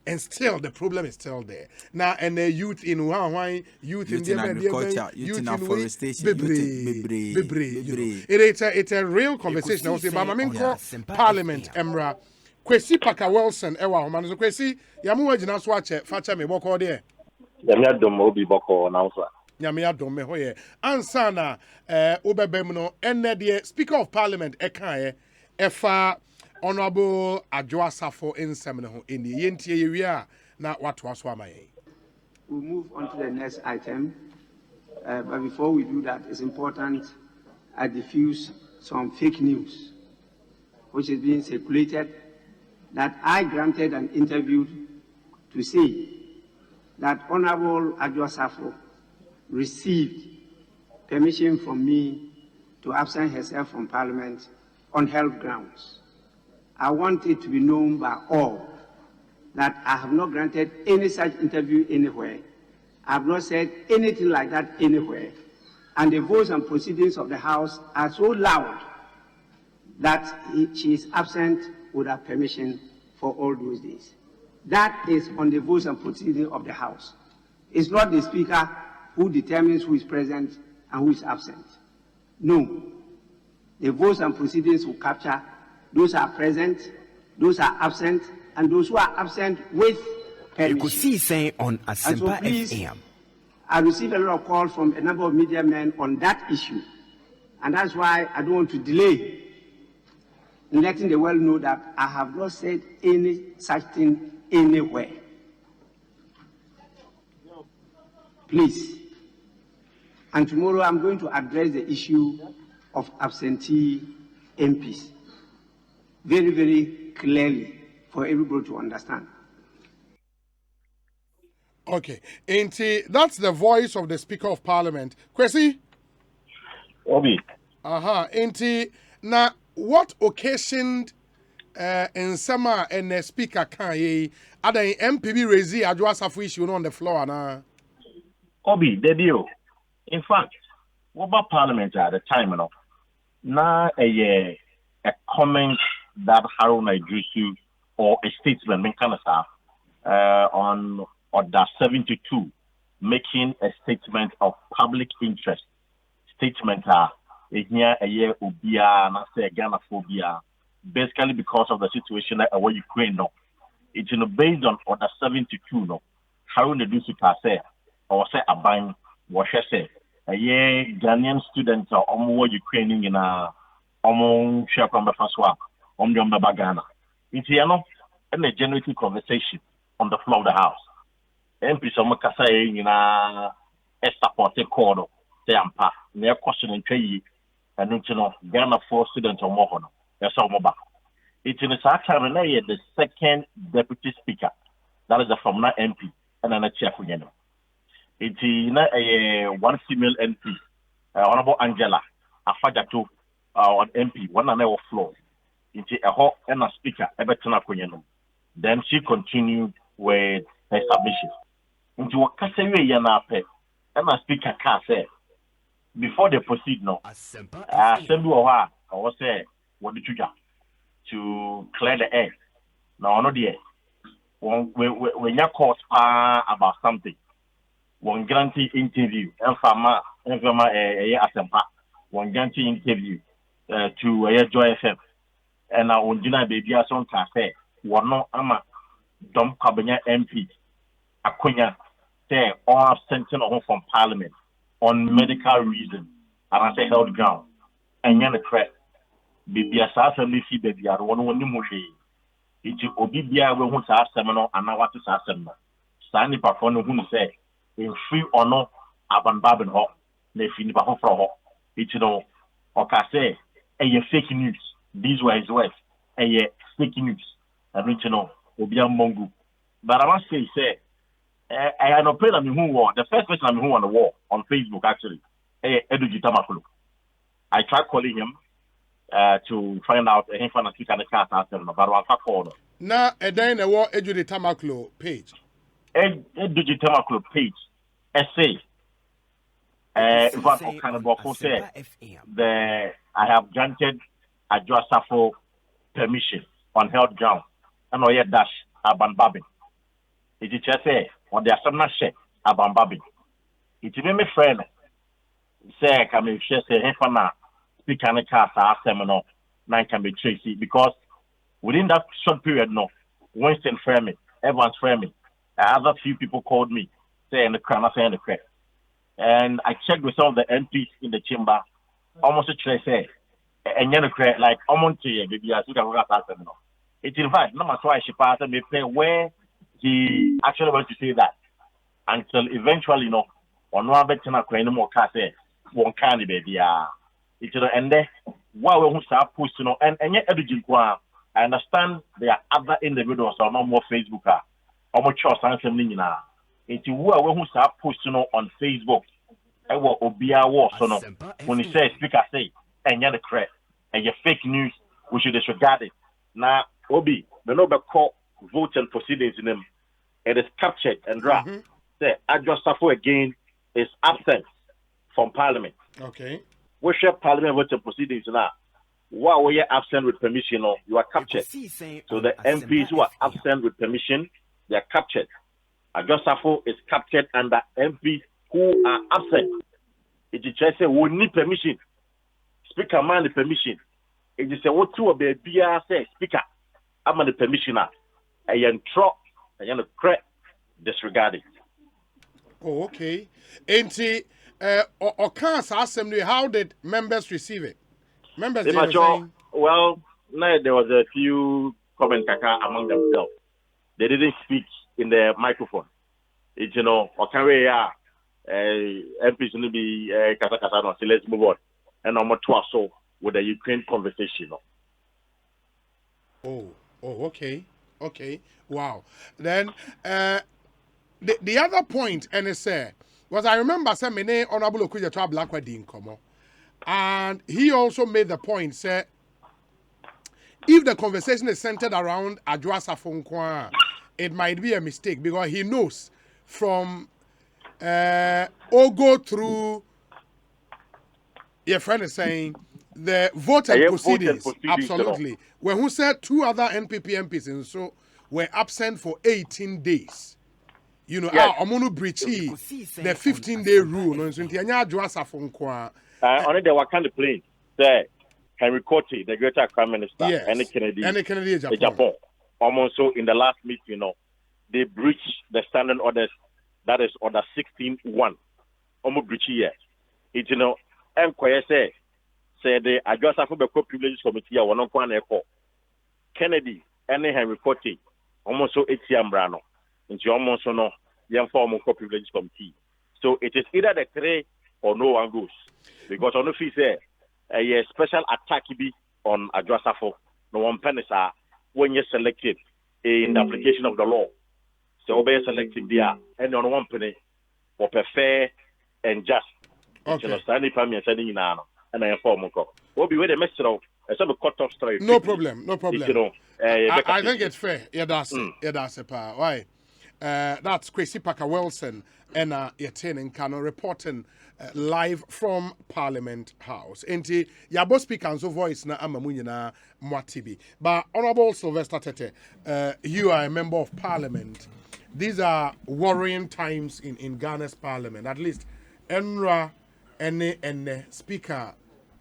And still, the problem is still there. Now, and the youth in Hawaii, youth in agriculture, youth in afforestation, it's a real conversation. I was saying, but Parliament, Emra, Kwesi Paka Wilson, Ewa, Homan, Kwesi, Yamu Wajina Swache, Facha me boko there. Yamia Domo Boko announcer. Yamia Dome Hoye. Ansana, Obebemuno, and the Speaker of Parliament, Ekaye, Efa. Honorable Adjoa Safo in Seminole in the Yentie area. Now, what was Wamaye? We'll move on to the next item. But before we do that, it's important I diffuse some fake news, which is being circulated, that I granted an interview to say that Honorable Adjoa Safo received permission from me to absent herself from Parliament on health grounds. I want it to be known by all that I have not granted any such interview anywhere. I have not said anything like that anywhere. And the votes and proceedings of the House are so loud that she is absent without permission for all those days. That is on the votes and proceedings of the House. It's not the Speaker who determines who is present and who is absent. No. The votes and proceedings will capture those are present, those are absent, and those who are absent with permission. Ekosiisen on Asempa FM. I received a lot of calls from a number of media men on that issue, and that's why I don't want to delay in letting the world know that I have not said any such thing anywhere. Please. And tomorrow I'm going to address the issue of absentee MPs very, very clearly for everybody to understand. Okay. That's the voice of the Speaker of Parliament. Kwesi? Obi. Now, what occasioned in summer and the Speaker can ye are the MPB raise address of issue on the floor now? Obi, the deal. In fact, what about Parliament at the time, now a comment that Harold Idrisu or a statement, on Order 72, making a statement of public interest. Statement here a year ubia na say Ghana phobia, basically because of the situation that where Ukraine no. It's based on Order 72 no. Harold Idrisu say or say Agbana what say a year Ghanaian students or Ukrainian in a share from the first one the Ghana. It's and a generative conversation on the floor of the house. MP some kasa nyina support call say ampa na question ntwayi anu ntino Ghana for students or more no yes o moba it in time na the second deputy speaker that is from na MP and na chair for nyeno it na one female MP honorable Angela Afajato on MP one na no floor it a ho and a speaker ebetena konyeno then she continued with her submission. Into what Cassaway Yanape, and my speaker can say before they proceed, no, Assembly or say, what did you do to clear the air? No, no, dear. When you call about something, one guarantee interview, and Fama, Asempa, one guarantee interview to a Joy FM, and I will deny baby as on cafe, one no ama. Dom Cabinet MP Akunya say all absenting from Parliament on medical reasons and I say held ground and yan the threat. Baby assassin fee baby are one mushi. It's Obibia will want to ask seminar and now what is assembly. Stanley perform who say in free or no Aban Babin Hawk, ne fini Baho from Hawk. It's or can say a fake news. These were his words. A fake news. I mean Obia Mongu. But I must say, I had no plan who won. The first person who on the wall on Facebook actually, Edu Tamakulu. I tried calling him to find out if I can the cat after him, but I called. Now, a day in the war, Edu Tamakulu page. Edu Tamakulu page. Essay. If I kind of say, I have granted a Joasafo permission on held ground. And I dash Aban Babin. It is just say, on the Asempa share Aban Babin. It is my friend. Say, can be share say, Hefana, speak on the cast, seminar, nine can be Tracy, because within that short period, no, Winston Framing, everyone's framing. Other few people called me, saying the crown, saying the crack. And I checked with some of the MPs in the chamber, almost a trace, and you're like, almost to you, maybe I think I will have that seminar. It's in fact, no matter why she passed me pay where he actually went to say that until eventually, on one bit to not more car say one candy baby. It's and then while we start pushing, and yet I understand there are other individuals or no more Facebook or more choice and something now. It's who start pushing on Facebook. I will obia war so no when he says speaker say and you're the correct and your fake news we should disregard it. Now Obi, the number call vote and proceedings in them. It is captured and draft. Say, Adjustafo again is absent from Parliament. Okay. We share Parliament vote and proceedings now. While we are absent with permission, you are captured. So the MPs who are absent with permission, they are captured. Adjustafo is captured under MPs who are absent. It is just say we need permission. Speaker man the permission. It is a what to a baby say speaker. I'm on the permissioner. I am drop. I am correct. Disregard it. Oh, okay. And assembly, how did members receive it? Members saying, well, no, there was a few comments among themselves. They didn't speak in the microphone. It's MPs will be kasa no. So let's move on. And I'm to also with the Ukraine conversation. Oh, okay. Wow. Then the other point, and it said, was I remember some many honorable Okuja to Black Wedding Komo. And he also made the point, say, if the conversation is centered around Adwoa Fonkwa, it might be a mistake because he knows from Ogo through, your friend is saying, the vote and proceedings, absolutely. When who said 2 other NPP MPs and so were absent for 18 days. You know, Omono breachy the 15-day rule. No, so Ntianya Adwoa Fonkwa. Only the Wakanda plane, say Henry Cote, the greater Prime Minister, yes, and Kennedy, Japan. Almost so in the last meeting, they breached the standing orders. That is order 16.1. Almost breached here. It and say the Adwoa Fonkwa Privileges Committee are one Kennedy and Henry Cote, almost so it's Yambrano. Into almost so no, young form of Privileges Committee. So it is either the 3 or no one goes. Because on the fee say a special attack be on Adwoa Safo, no one pennies are when you're selected in the application of the law. So obey selected there and on one penny for fair and just. Okay. Standing family and sending in and I inform Moko. What be where the message of a sort of cut off story. No problem. I think it's fair. Yeah, that's it. Yeah, that's it. Why? That's Kwesi Parker Wilson and Yetin and Kano reporting live from Parliament House. Enti yabo speaker's voice na amamunye na mwatibi. But Honorable Sylvester Tetteh, you are a member of Parliament. These are worrying times in Ghana's Parliament. At least Enra ene speaker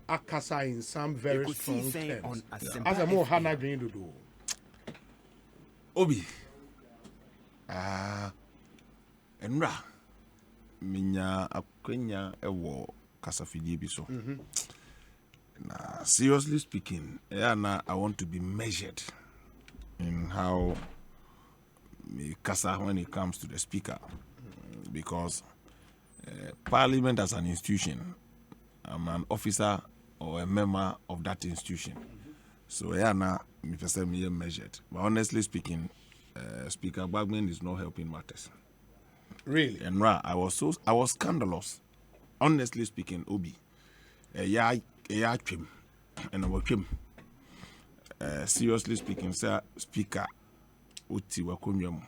akasa in some very strong terms. As a more Hannah Green to do. Obi. Enra minya akwenya ewo kasafidie bi so. Now, seriously speaking, I want to be measured in how me kasa when it comes to the speaker, because Parliament as an institution, I'm an officer or a member of that institution. So me person me measured. But honestly speaking, Speaker Bagman is not helping matters. Really? And I was scandalous. Honestly speaking, Obi. Trim. And I trim. Seriously speaking, sir, Speaker Uti Wakunyum.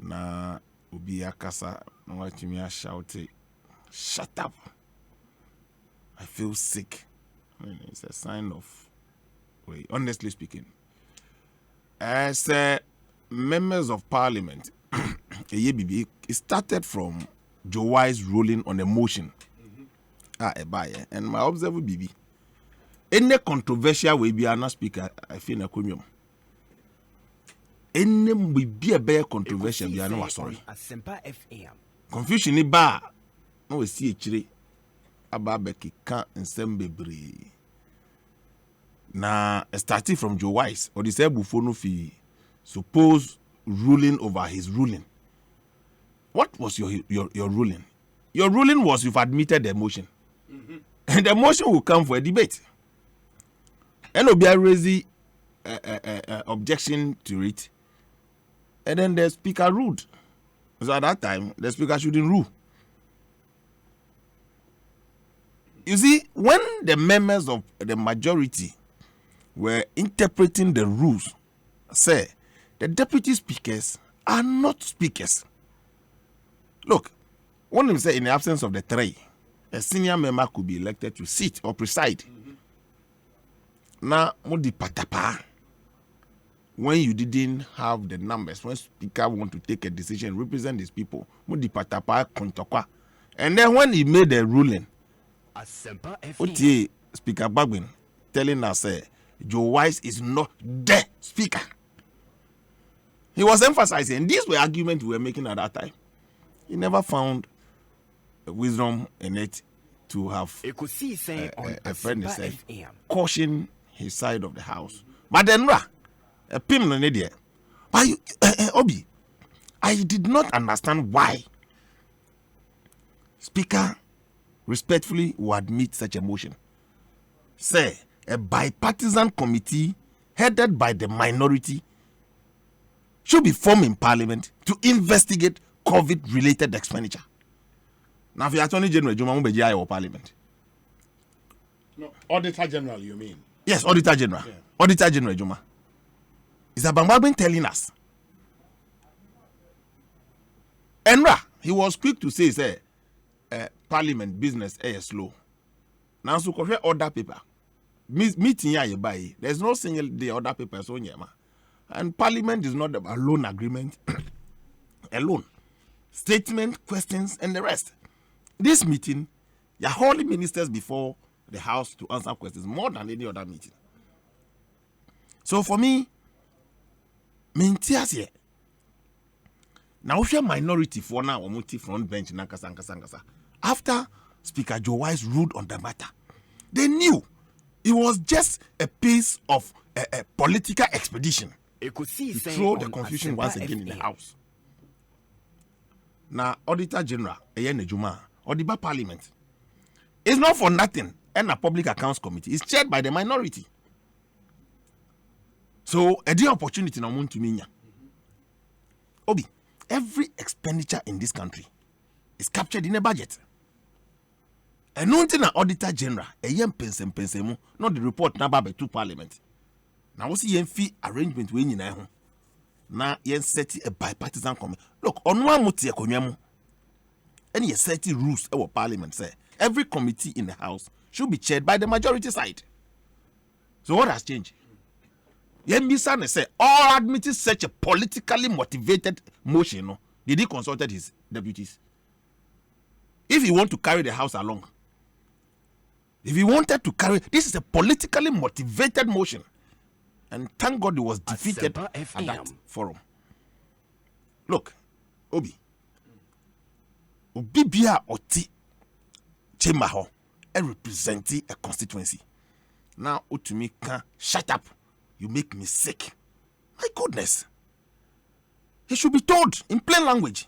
Na Obi Akasa, no watch me shout, shut up. I feel sick. It's a sign of honestly speaking. As members of Parliament, it started from Joe Wise ruling on a motion. And my observer BB. Any controversial way be an speaker, I feel a comium. Any will be a bear controversial, be no sorry. Asempa FM. Confusion in bar. No, see a chile. Ababeki can't and sembebre. Now, starting from Joe Wise, or the Sebufono fee, suppose ruling over his ruling. What was your ruling? Your ruling was you've admitted the motion. And the motion will come for a debate. And will be a raising objection to it. And then the speaker ruled. So at that time, the speaker shouldn't rule. You see, when the members of the majority were interpreting the rules, say the deputy speakers are not speakers. Look, when we say in the absence of the 3, a senior member could be elected to sit or preside. Now, modi patapa. When you didn't have the numbers, when speaker want to take a decision, represent his people, modi patapa kontokwa. And then when he made the ruling, Asempa Otie Speaker Bagwin telling us Joe Wise is not the speaker. He was emphasizing these were arguments we were making at that time. He never found wisdom in it to have Ekosiisen on a friend Asempa say FM. caution his side of the house. But then a pim no need there. But Obi, I did not understand why Speaker respectfully will admit such a motion. Say, a bipartisan committee headed by the minority should be formed in Parliament to investigate COVID-related expenditure. Now, if the Attorney General, Juma Mbeji or Parliament. No, Auditor General, you mean? Yes, Auditor General. Yeah. Auditor General, Juma. Is Agbana telling us? Enra, he was quick to say, Parliament business is slow. Now, so compare order paper. Meeting here, buy. There's no single day order paper so nyama. And Parliament is not a loan agreement alone. Statement, questions, and the rest. This meeting, you're holding ministers before the House to answer questions more than any other meeting. So for me, here. Now, if you're minority for now, or multi front bench, nankasa. After Speaker Joe Wise ruled on the matter, they knew it was just a piece of a political expedition to throw the confusion once again in the House. Now, Auditor General, Juma, Auditor Parliament, it's not for nothing. And a Public Accounts Committee is chaired by the minority. So, a dear opportunity now to me. Obi, every expenditure in this country is captured in a budget. And no thing an Auditor General, a young pensemu, not the report number by 2 Parliament. Now, what's the fee arrangement we need now? Now, yen set a bipartisan committee. Look, on one mutia konyamu, and you set rules our Parliament say every committee in the House should be chaired by the majority side. So what has changed? Yembisa say all admitted such a politically motivated motion. No, did he consulted his deputies? If he want to carry the House along, if he wanted to carry, this is a politically motivated motion, and thank God he was defeated Asempa at FM. that forum. Look, Obi Bia Oti Chemaho and representing a constituency. Now, Utumi can shut up. You make me sick. My goodness. He should be told in plain language.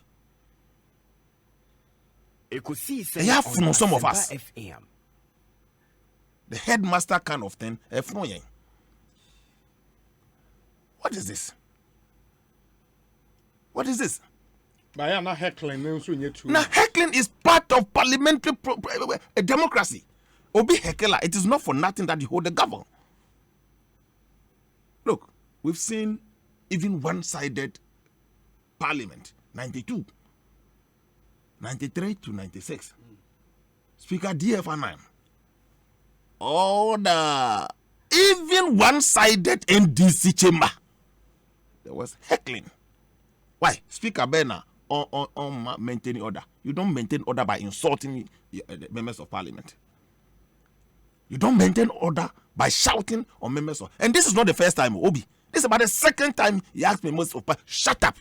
Ekosiisen Yeah, from on some of Asempa us. FM. The headmaster kind of thing. What is this? What is this? But I am not heckling. Now, heckling is part of parliamentary democracy. Obi heckler, it is not for nothing that you hold the gavel. Look, we've seen even one-sided parliament, 92, 93 to 96. Speaker DFR9. Order. Even one-sided NDC chamber. There was heckling. Why? Speaker Bena on maintaining order. You don't maintain order by insulting the members of parliament. You don't maintain order by shouting on members of. And this is not the first time, Obi. This is about the second time he asked members of parliament, shut up.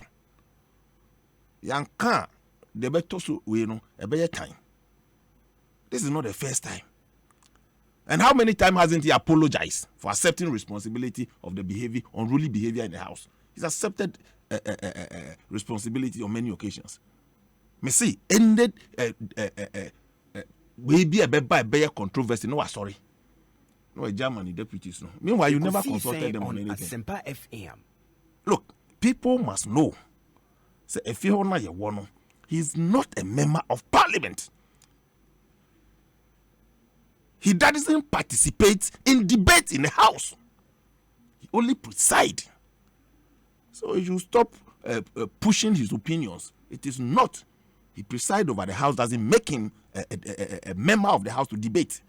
Yankan, the better so we know a better time. This is not the first time. And how many times hasn't he apologized for accepting responsibility of the behavior, unruly behavior in the house? He's accepted responsibility on many occasions. Me see, ended we be a better controversy. No, sorry. No, a German deputies. No. Meanwhile, you never consulted them on anything. Asempa FM. Look, people must know. Say, if you honor your one, he's not a member of parliament. He doesn't participate in debate in the house. He only presides. So you should stop pushing his opinions. It is not. He presides over the house, doesn't make him a member of the house to debate.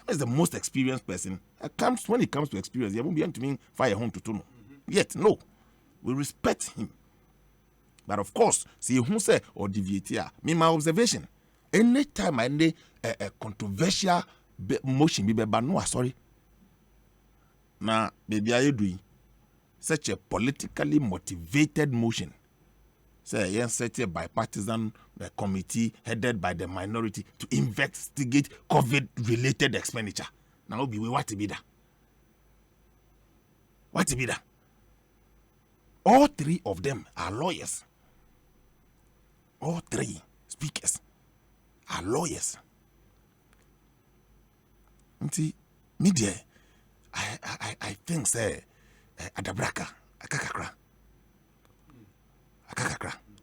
He's the most experienced person. When it comes to experience, he won't be able to mean fire home to tunnel. Yet, no. We respect him. But of course, see who say or deviate here. Me, my observation. Anytime I need a controversial motion, no, sorry. Now, baby, are you doing such a politically motivated motion? Say, yes, set a bipartisan committee headed by the minority to investigate COVID-related expenditure. Now, be what to be that? What to be that? All three of them are lawyers. All three speakers. are lawyers. Nti media, I think say Adabraka akakakra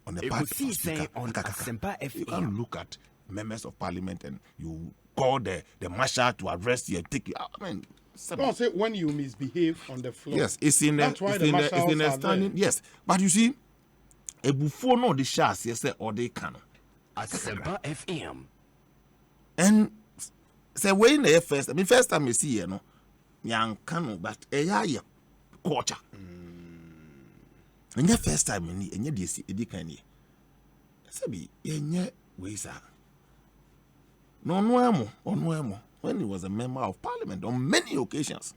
on the part of Speaker on akakakra. Asempa You FM. can look at members of parliament and you call the marshal to arrest you and take you out. I mean, No, say when you misbehave on the floor. yes, it's in That's why it's the in marshals it's in are a standing. there. Yes, but you see, a before no the shas yes or they can. Asempa FM. And say when the first, I mean, first time you see you know, young cano, but a ya culture. And your first time in and you see a can ye. Sabi, ye ways are. No, when he was a member of parliament on many occasions.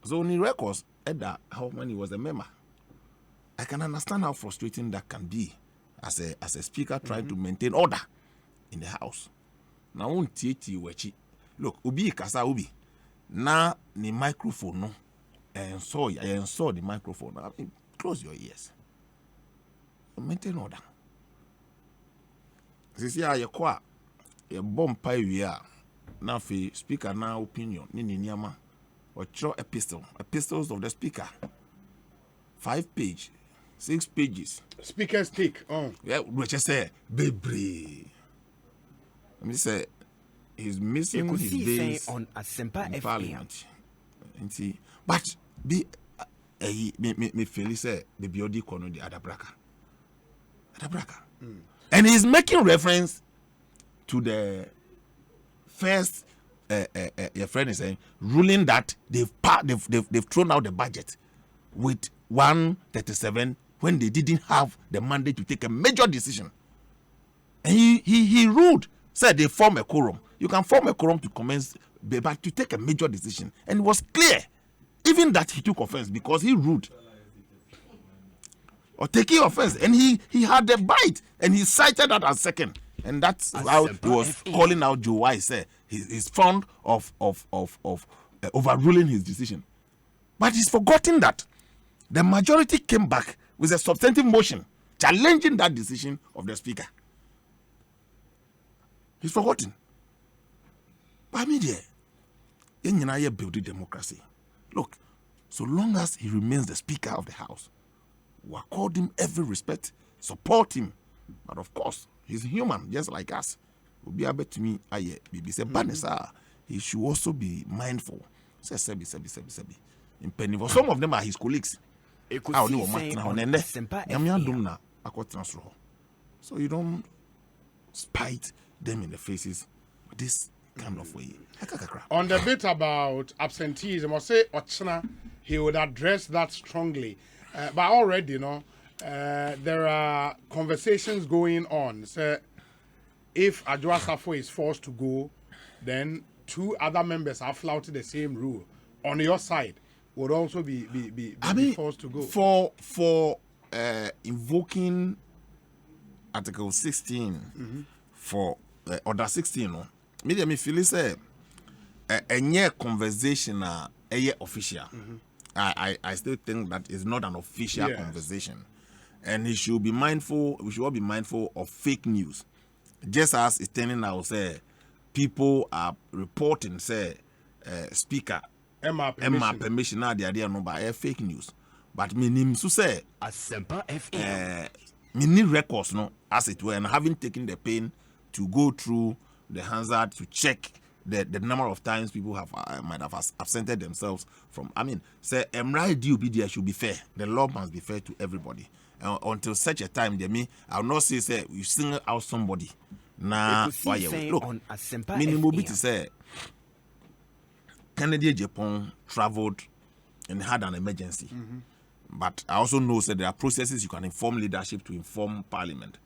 So on the records, Edda, how when he was a member. I can understand how frustrating that can be as a speaker trying to maintain order in the house. Now on TT wechi. Look, ubi kasa ubi. Na ni microphone no. And saw the microphone. I mean, close your ears. Maintain order. This year you kwa a bomb pie we are. Now fi speaker na opinion. Nini niyama. Or throw epistles of the speaker. 5 page, 6 pages. Speaker's take. Oh. Yeah, which I say, baby. Let me say, he's missing his Ekosiisen days on Asempa in FM. parliament. And see, but be me feel say the biodi kono the Adabraka. And he's making reference to the first your friend is saying ruling that they've thrown out the budget with 137 when they didn't have the mandate to take a major decision. And he ruled, said they form a quorum. You can form a quorum to commence, but to take a major decision. And it was clear, even that he took offense because he ruled. Or taking offense. And he had the bite and he cited that as second. And that's how he was calling out Joe Wise. He's fond of overruling his decision. But he's forgotten that the majority came back with a substantive motion challenging that decision of the speaker. He's forgotten. But media, you build democracy. Look, so long as he remains the speaker of the house, we accord him every respect, support him. But of course, he's human, just like us. Be able to me, he should also be mindful. Say, sebi. In penny, for some of them are his colleagues. Ekosiisen on Asempa FM. So you don't spite them in the faces this kind of way. On the bit about absenteeism, I say Ochna, he would address that strongly. But already, there are conversations going on. So if Adjoa Safo is forced to go, then 2 other members have flouted the same rule. On your side, would also be forced to go. For invoking Article 16 for Order 16, no, me feel say a conversation official. I still think that is not an official conversation, and we should all be mindful of fake news. Just as it's turning out, say people are reporting, say speaker Emma permission now the idea no by fake news. But me so say Asempa FM. me need records no as it were, and having taken the pain to go through the Hansard to check the number of times people have might have absented themselves from. I mean, say right due there should be fair. The law must be fair to everybody. Until such a time, I'll not say you single out somebody. Nah, why look? Minimum bit to say Kennedy Japan traveled and had an emergency. But I also know that there are processes you can inform leadership to inform parliament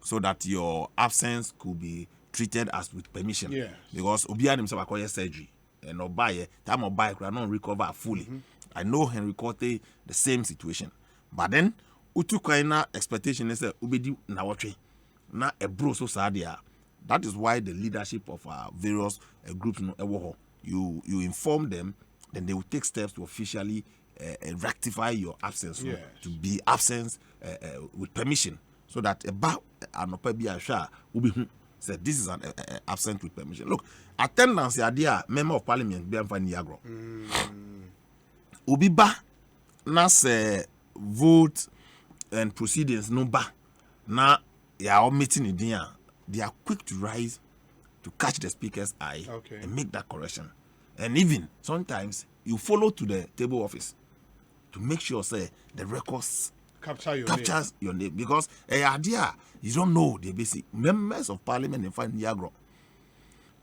so that your absence could be treated as with permission. Yes. Because Obian himself acquired surgery and not buy time of buy could not recover fully. I know Henry Cote the same situation. But then Utukaina expectation is Ubedi Nawatri. Na a bro so sad. That is why the leadership of various groups you inform them, then they will take steps to officially rectify your absence to be absent with permission, so that about an opebia will be said this is an absent with permission. Look, attendance idea member of parliament be amfani agro. Obi ba na say vote and proceedings no ba na ya all meeting in there. They are quick to rise to catch the speaker's eye and make that correction. And even sometimes you follow to the table office to make sure say the records captures your name, because idea you don't know the basic members of parliament in find Niagara.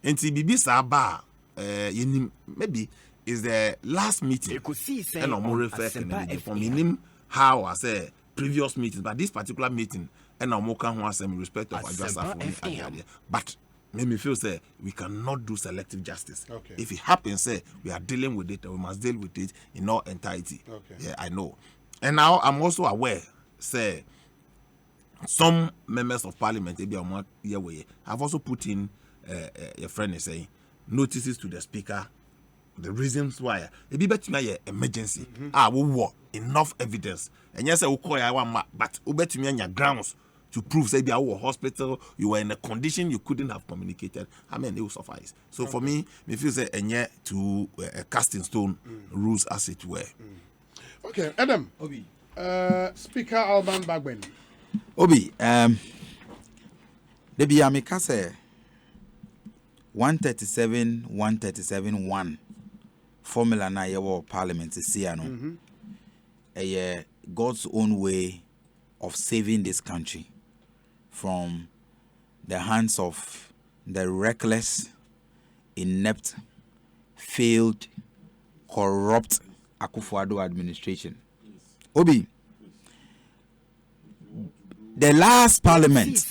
And TBB Saba maybe is the last meeting Ekosiisen and more refer from him how I say previous meetings, but this particular meeting and I'm more in respect of Agbana. But make me feel say we cannot do selective justice. If it happens, say we are dealing with it, we must deal with it in all entirety. Yeah, I know. And now I'm also aware, say some members of parliament have also put in your friend is saying notices to the speaker, the reasons why it be better me emergency. We want enough evidence. And yes, I will call you one, but we better me grounds to prove say you were hospital, you were in a condition you couldn't have communicated. I mean, it will suffice. So for me feel say to cast in stone rules as it were. Okay, Edem. Obi. Speaker Alban Bagben. Obi, the Biamika say 137-1 formula na yewo parliament is here no. God's own way of saving this country from the hands of the reckless, inept, failed, corrupt Akufo-Addo administration. Obi, the last parliament,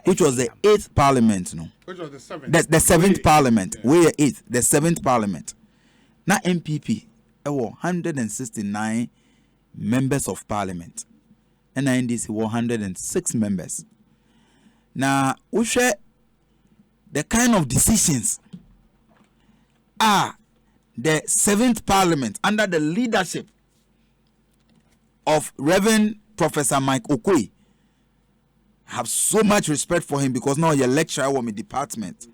which was the 8th parliament, no? Which was the 7th? The 7th parliament. We are 8th, the 7th parliament. Now MPP, there were 169 members of parliament. And NDC were 106 members. Now, we share the kind of decisions the 7th parliament under the leadership of Reverend Professor Mike Okoye. Have so much respect for him because now you're lecturer in my department,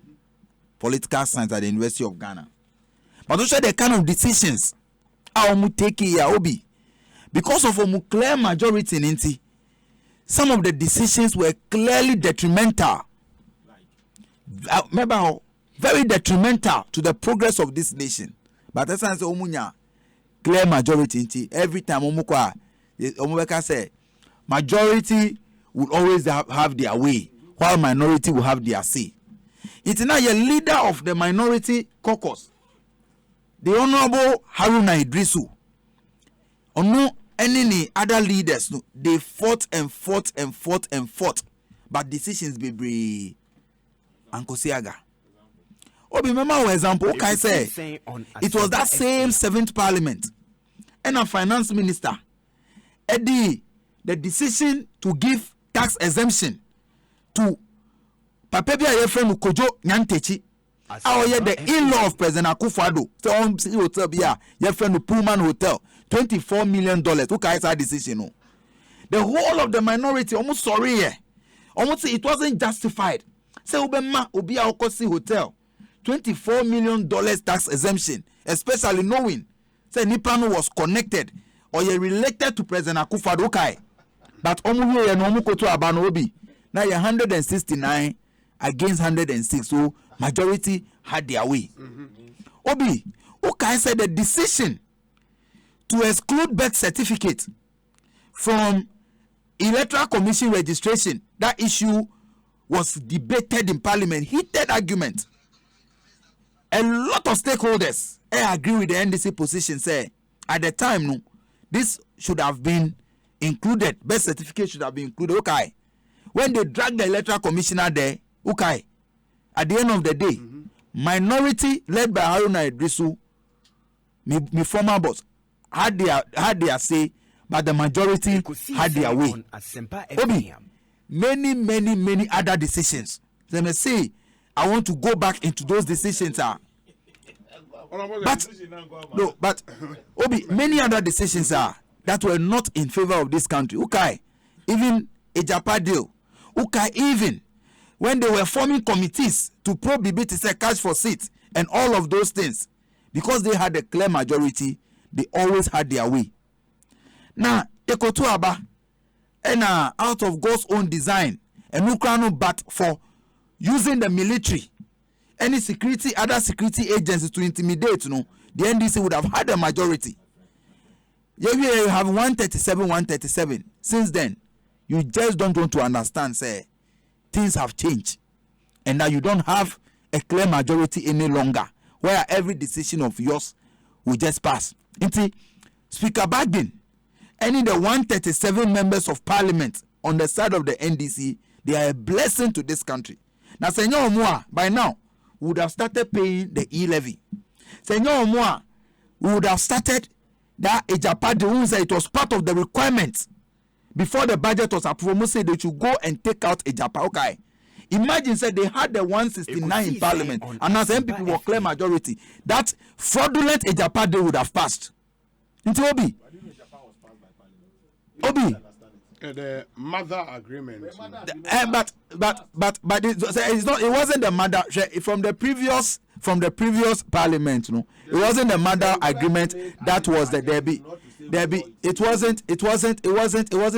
political science at the University of Ghana. But also the kind of decisions we take here, Obi, because of a clear majority in Inti, some of the decisions were clearly detrimental. Remember, very detrimental to the progress of this nation. But that's why omunya clear majority Inti. Every time omubeka say majority will always have their way, while minority will have their say. It's now a leader of the minority caucus, the Honorable Haruna Idrisu. Ono any other leaders, no, they fought, but decisions be Ankosiaga. Obi remember our example. Okay, I say it was that same 7th parliament, and a finance minister, Eddie, the decision to give tax exemption to Papebia Yefrem Kojo Nyantechi. The in-law of President Akufo-Addo. So on hotel bia Yefrem Pullman Hotel, $24 million. Who can that decision? No? The whole of the minority almost sorry. Almost it wasn't justified. Say Ubema Ubia Okosi Hotel, $24 million tax exemption, especially knowing say Nipano was connected or related to President Akufo-Addo. Okay. But Omuwe and Omukoto Agbana Obi. Now you're 169 against 106. So majority had their way. Obi, okay, said the decision to exclude birth certificate from electoral commission registration, that issue was debated in parliament, heated argument. A lot of stakeholders agree with the NDC position, say at the time, no, this should have been included, birth certificate should have been included. Okay. When they drag the electoral commissioner there, okay, at the end of the day, minority led by Haruna Idrisu, me former boss, had their say, but the majority had their way. Obi, many other decisions. They may say, I want to go back into those decisions. But Obi, many other decisions that were not in favor of this country. Okay, even a Japan deal. Okay, even when they were forming committees to probe Bibi to say catch for seats and all of those things, because they had a clear majority, they always had their way. Now, Ekoto Aba, and out of God's own design, and Ukraine but for using the military, any security, other security agencies to intimidate, the NDC would have had a majority. You have 137. Since then, you just don't want to understand, say, things have changed. And now you don't have a clear majority any longer, where every decision of yours will just pass. Speaker Bagdin, any the 137 members of parliament on the side of the NDC, they are a blessing to this country. Now, Senor Omua, by now, would have started paying the e-levy. Senor Omua would have started that Ejapade, it was part of the requirements before the budget was approved. Say they should go and take out Ejapa. Okay, imagine say they had the 169 in parliament, and as MPP were clear majority, that fraudulent Ejapade would have passed. Into Obi. The mother agreement. But it's not. It wasn't the mother from the previous parliament. No, it wasn't the mother agreement. That was the Debbie. It wasn't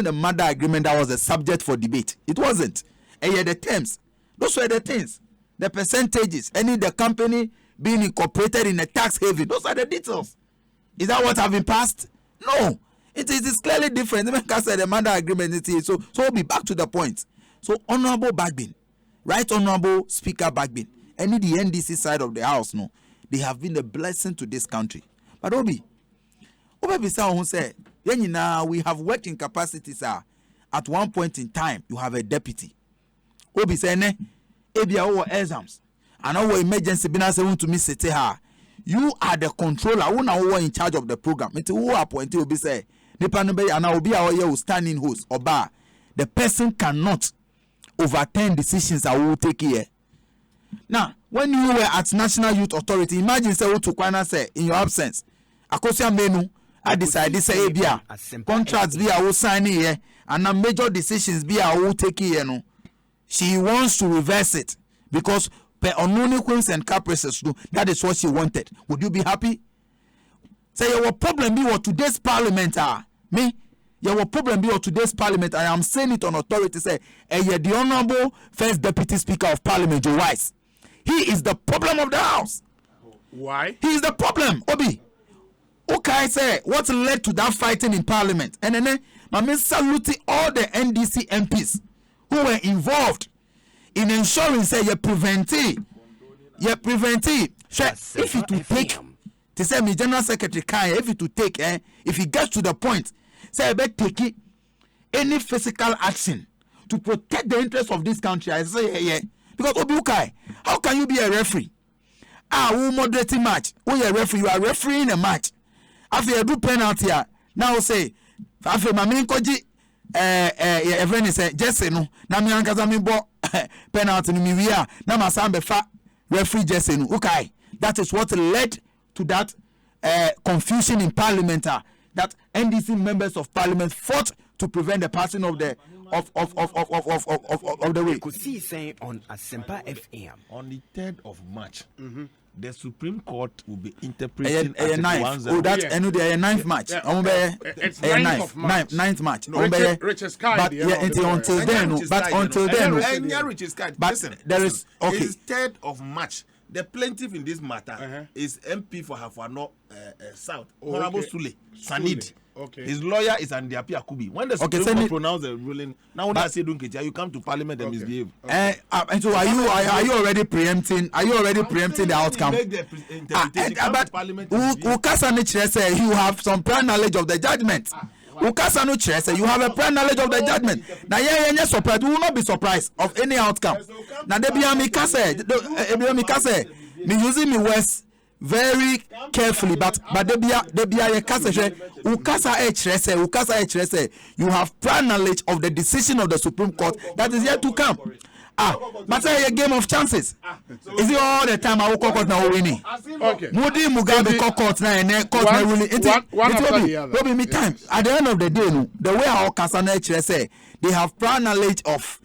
the mother agreement that was the subject for debate. It wasn't. And yet the terms, those were the things, the percentages, the company being incorporated in a tax haven. Those are the details. Is that what have been passed? No. It is clearly different. The mother agreement. So we'll be back to the point. So Honorable Bagbin, Right Honorable Speaker Bagbin, any the NDC side of the house, no, they have been a blessing to this country. But Obi say, we have worked in capacities. At one point in time, you have a deputy. Obi say, our exams and our emergency business want to miss it. You are the controller. Who are in charge of the program? Who appointed Obi say. And I will be our standing host or bar. The person cannot overturn decisions I will take here. Now, when you were at National Youth Authority, imagine say what to say in your absence. Akosia menu, I decided say bia contracts be I will sign here and the major decisions be I will take here. No, she wants to reverse it because per unknown queens and caprices do. That is what she wanted. Would you be happy? Say your problem be what today's parliament me. Your problem be what today's parliament. I am saying it on authority. Say, the Honorable First Deputy Speaker of Parliament, Joe Wise. He is the problem of the house. Why? He is the problem. Obi. Okay, say what led to that fighting in Parliament, and then I salute all the NDC MPs who were involved in ensuring say you prevent it. If you to take. To say me General Secretary Kaya, if it to take, if he gets to the point, say I bet take any physical action to protect the interests of this country. I say because Obiukai, how can you be a referee? Who moderating match? Who a referee? You are refereeing a match. After you do penalty, now say after my main koji everyone say just say no. Na me ankaza me bo penalty ni me wia. Na masambe fa referee just say no. Okay, that is what led to that confusion in Parliament that NDC members of Parliament fought to prevent the passing of the of the way. Ekosiisen on Asempa FM On the 3rd of March, the Supreme Court will be interpreting a 9th March. It's 9th of March. 9th March. Richest card. But until then, listen, there is okay. It's 3rd of March. The plaintiff in this matter is MP for Hafano South, Honorable Sule Sanid. Okay. His lawyer is Andiapi Akubi. When the Supreme Court pronounced the ruling, now when I say don't you come to Parliament and misbehave. And so are you already preempting? Are you already preempting the outcome? But you have some prior knowledge of the judgment. You have a prior knowledge of the judgment. Now, surprised. We will not be surprised of any outcome. Now, me using me words very carefully, but you have prior knowledge of the decision of the Supreme Court that is yet to come. But a game of chances. Is it all the time I will court now winning? Okay. Mudi Mugabe court now and court now winning. It will be me time. At the end of the day, the way our Kasana say they have prior knowledge of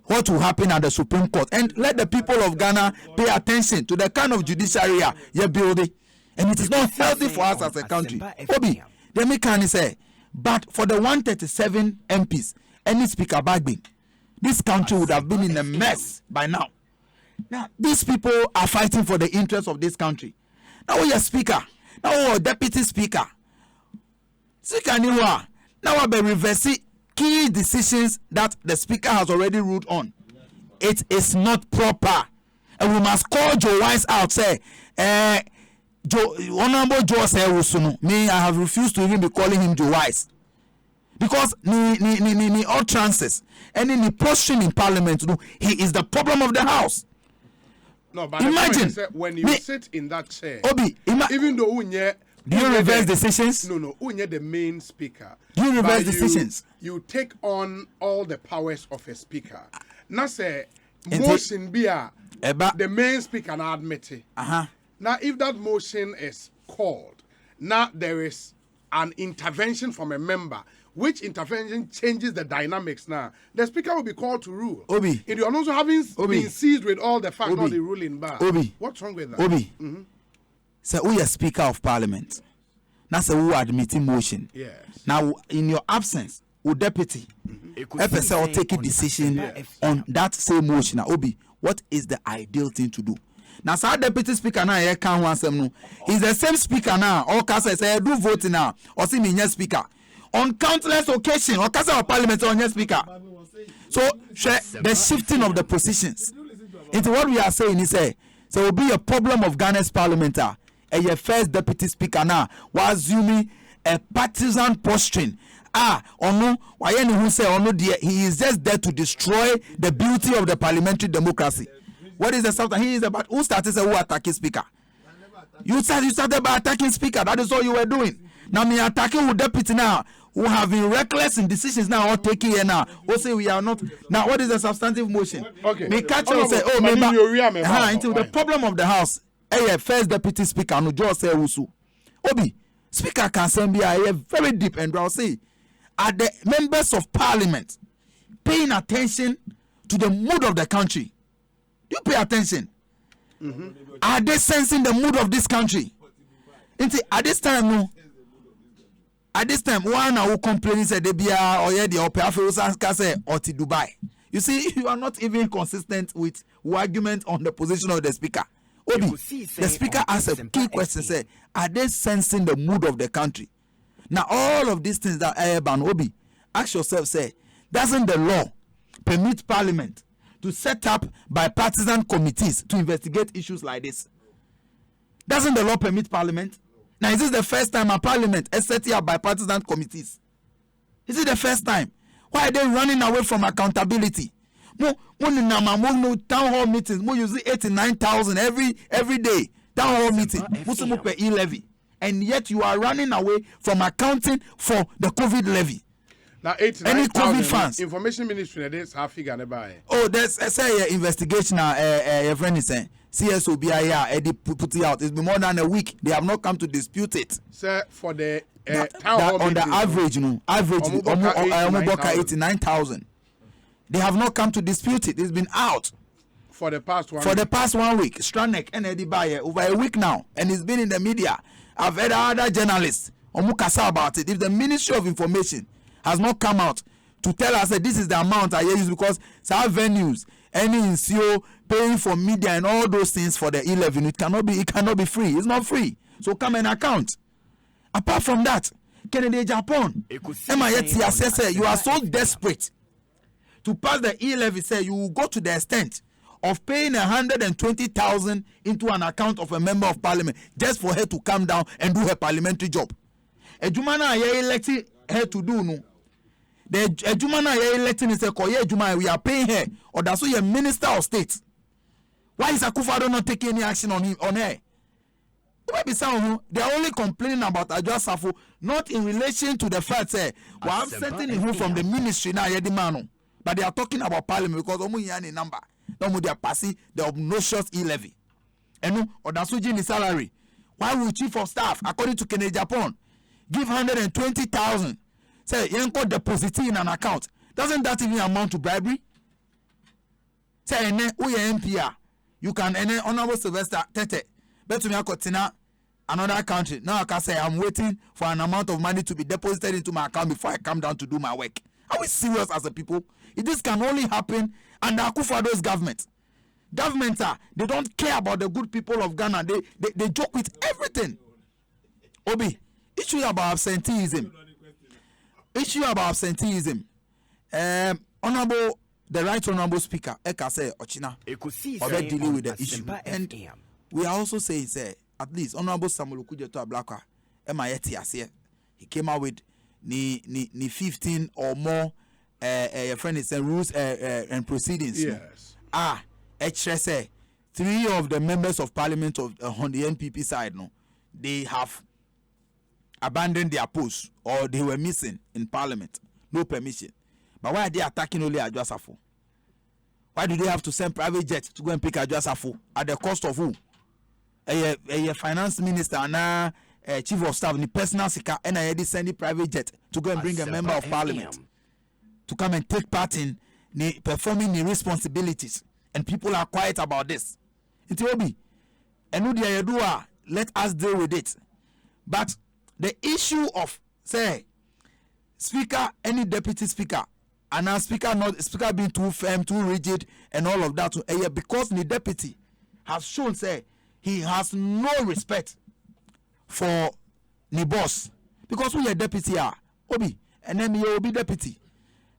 what will happen at the Supreme Court, and let the people of Ghana pay attention to the kind of judiciary you're building. And it is not healthy for us as a country. Obi, the mechanic say, but for the 137 MPs, any speaker bagging, this country would have been in a mess by now. Now, these people are fighting for the interests of this country. Now we are speaker, now we are deputy speaker. Speaker now we are reversing key decisions that the speaker has already ruled on. It is not proper, and we must call Joe Wise out. Say, Honorable Joe say, me, I have refused to even be calling him Joe Wise, because ni utterances and ni posture in Parliament, he is the problem of the House. No, but imagine when you sit in that chair, Obi, even though Unye, do you reverse decisions? No, Unye the main speaker. Do you reverse decisions? You take on all the powers of a speaker. Now say motion be the main speaker na admit it. Now if that motion is called, now there is an intervention from a member, which intervention changes the dynamics. Now the speaker will be called to rule. Obi, and you are also having been seized with all the facts of the ruling bar. Obi, what's wrong with that? Obi, so who is Speaker of Parliament? Now say who admitting motion. Yes. Now in your absence, who deputy, FSL will take a decision on that same motion. Now Obi, what is the ideal thing to do? Now, so deputy speaker now here can't want some. He's the same speaker now. All cast say do vote now. Or see me yes speaker. On countless occasions, or cast of Parliament on yes speaker. So the shifting of the positions. Into what we are saying is so it will be a problem of Ghana's Parliament. And your first deputy speaker now was assuming a partisan posturing. No, why any who say no, he is just there to destroy the beauty of the parliamentary democracy. What is the substance? He is about who started who attacking speaker. You started by attacking speaker. That is all you were doing. Now me attacking with deputy now who have been reckless in decisions now or taking here now. Who say we are not. Now what is the substantive motion? Okay. Me catch you say into the problem of the House. First deputy speaker no just say Usu. Obi speaker can send me a very deep, and I'll say are the members of Parliament paying attention to the mood of the country? You pay attention. Are they sensing the mood of this country? At this time, one who complaining said they be or the opera say or to Dubai. You see, you are not even consistent with argument on the position of the speaker. Obi, the speaker asked a key question: say, are they sensing the mood of the country? Now, all of these things that ban Obi, ask yourself: say, doesn't the law permit Parliament to set up bipartisan committees to investigate issues like this? Doesn't the law permit Parliament? Now, is this the first time a Parliament is setting up bipartisan committees? Is it the first time? Why are they running away from accountability? Town hall meetings, more usually 89,000 every day. Town hall meeting, per e-levy, and yet you are running away from accounting for the COVID levy. Now, any COVID funds. Information Ministry, there's half figure nearby. Oh, there's a investigation. Your friend is saying CSOBIA Eddie put it out. It's been more than a week. They have not come to dispute it. Sir, for the town hall on meeting, the average, 89,000. They have not come to dispute it. It's been out for the past 1 week. For the past 1 week, Stranek and Eddie Baye over a week now, and it's been in the media. I've heard other journalists omukasa about it. If the Ministry of Information has not come out to tell us that this is the amount I use, because some venues, any NCO paying for media and all those things for the 11, it cannot be free. It's not free. So come and account. Apart from that, Kennedy Japan, you are so desperate to pass the E-levy, say you will go to the extent of paying 120,000 into an account of a member of Parliament just for her to come down and do her parliamentary job. Ejumana ye elected her to do no. The Ejumana ye electing is a koye Ejumana, we are paying her, or that's why a minister of state. Why is Akufo-Addo not taking any action on her? They are only complaining about Adwoa Safo, not in relation to the fact that we are absenting him from the ministry now, but they are talking about Parliament because omu yani number. They are passing the obnoxious e-levy. And or that's his salary. Why would chief of staff, according to Kennedy Japan, give 120,000? Say, you deposit in an account. Doesn't that even amount to bribery? Say we MP, you can honorable Sylvester Tetteh. Bet me akotina another country. Now I can say I'm waiting for an amount of money to be deposited into my account before I come down to do my work. Are we serious as a people? This can only happen under Akufo-Addo's government. Governments they don't care about the good people of Ghana. They joke with everything. Obi, issue about absenteeism. Honorable, the right honorable speaker, Eka say Ochina, already dealing with the issue. And we are also saying, say, at least honorable Samuel Okujeto Ablakwa, he came out with ni 15 or more friend is rules and proceedings. Yes. Say 3 of the members of parliament on the NPP side, no, they have abandoned their posts or they were missing in parliament, no permission. But why are they attacking only Adjwasafo? Why do they have to send private jets to go and pick Adjwasafo at the cost of who? A finance minister and chief of staff, the personal sika, and I already send the private jet to go and bring a member of parliament to come and take part in performing the responsibilities. And people are quiet about this. It's Obi. And who they do, let us deal with it. But the issue of, say, speaker, any deputy speaker, and our speaker being too firm, too rigid, and all of that, because the deputy has shown, say, he has no respect for the boss. Because we are deputy, Obi, and then you will be deputy.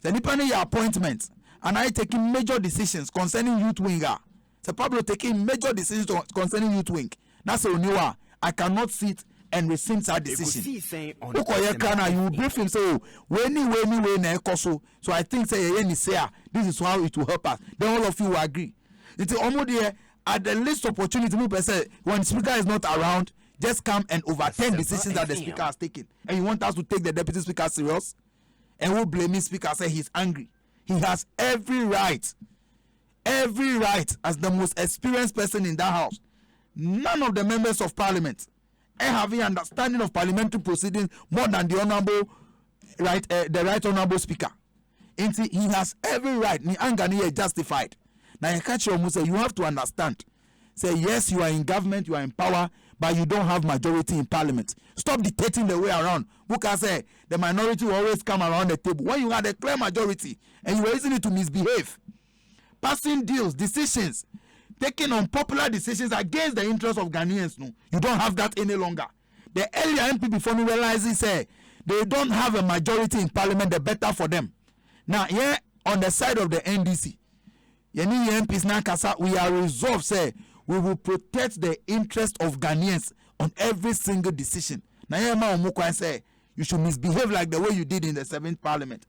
Then depending your appointment, and I taking major decisions concerning youth winger. So Pablo taking major decisions concerning youth wing. That's all new. I cannot sit and rescind that decision. You brief him say, so I think say this is how it will help us. Then all of you will agree. It's almost there at the least opportunity. When the speaker is not around, just come and overturn decisions that the speaker has taken. And you want us to take the deputy speaker serious? And we'll blame the speaker, say he's angry. He has every right as the most experienced person in that house. None of the members of parliament having understanding of parliamentary proceedings more than the honorable the right honorable speaker. And he has every right. Ni anger ni justified. Now you catch your say you have to understand. Say yes, you are in government, you are in power, but you don't have majority in parliament. Stop dictating the way around. Who can say the minority will always come around the table when you had a clear majority and you were using it to misbehave, passing deals, decisions, taking unpopular decisions against the interests of Ghanaians. No, you don't have that any longer. The earlier MP before me realizes say they don't have a majority in parliament. The better for them. Now here on the side of the NDC, Yeni MPs now kasa we are resolved say we will protect the interest of Ghanaians on every single decision. Now here ma say you should misbehave like the way you did in the 7th parliament.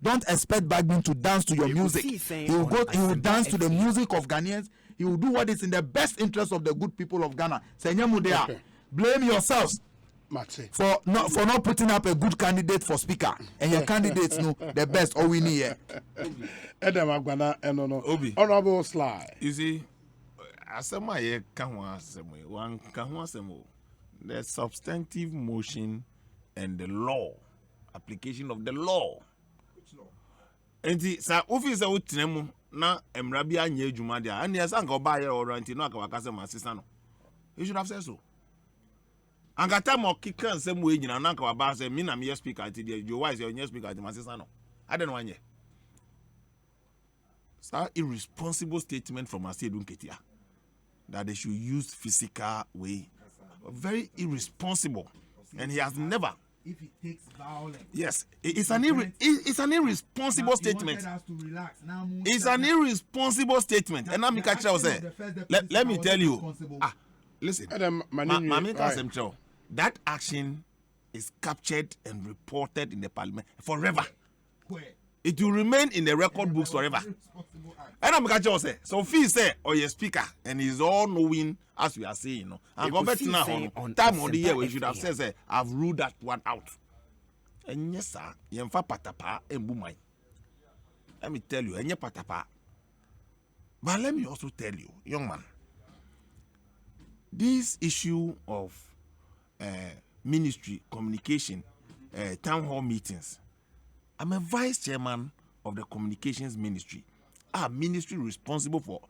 Don't expect Bagbin to dance to your music. He will dance to the music of Ghanaians. He will do what is in the best interest of the good people of Ghana. Okay. Blame yourselves for not putting up a good candidate for speaker. And your candidates know the best all we need here. Edem Agbana and Obi. Honorable Sly. You see, Asempa the substantive motion and the law, application of the law. Which law? And the officer would tell them na emrabia nye juma dia. And yes, anko buy or anti no akawakase masisa no. You should have said so. Angata mo kika same way nyina na akawaba say me na me speaker anti dia. You wise your speaker anti masisa no. I don't know anye. It's irresponsible statement from Asedun Ketia that they should use physical way. Very irresponsible. And he has never. If it takes violence. Yes, it's an irresponsible statement. It's an irresponsible statement. And I'm say, let me tell you. Listen, that action is captured and reported in the parliament forever. It will remain in the record books forever. And I'm say, so feel say, or your speaker, and he's all knowing as we are saying, you know. And government now on time of the year we should have said, say, I've ruled that one out. And yes, sir, yemfa patapa embumai. Let me tell you, enye patapa. But let me also tell you, young man, this issue of ministry communication, town hall meetings. I'm a vice chairman of the communications ministry. are ministry responsible for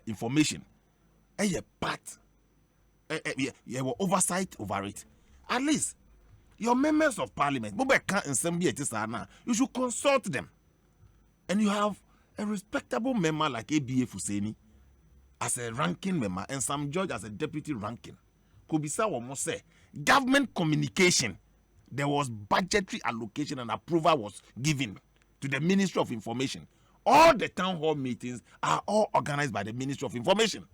information. And you part. You have oversight over it. At least your members of parliament, you should consult them. And you have a respectable member like ABA Fuseni as a ranking member and some judge as a deputy ranking. Kubisa almost say government communication. There was budgetary allocation and approval was given to the Ministry of Information. All the town hall meetings are all organized by the Ministry of Information.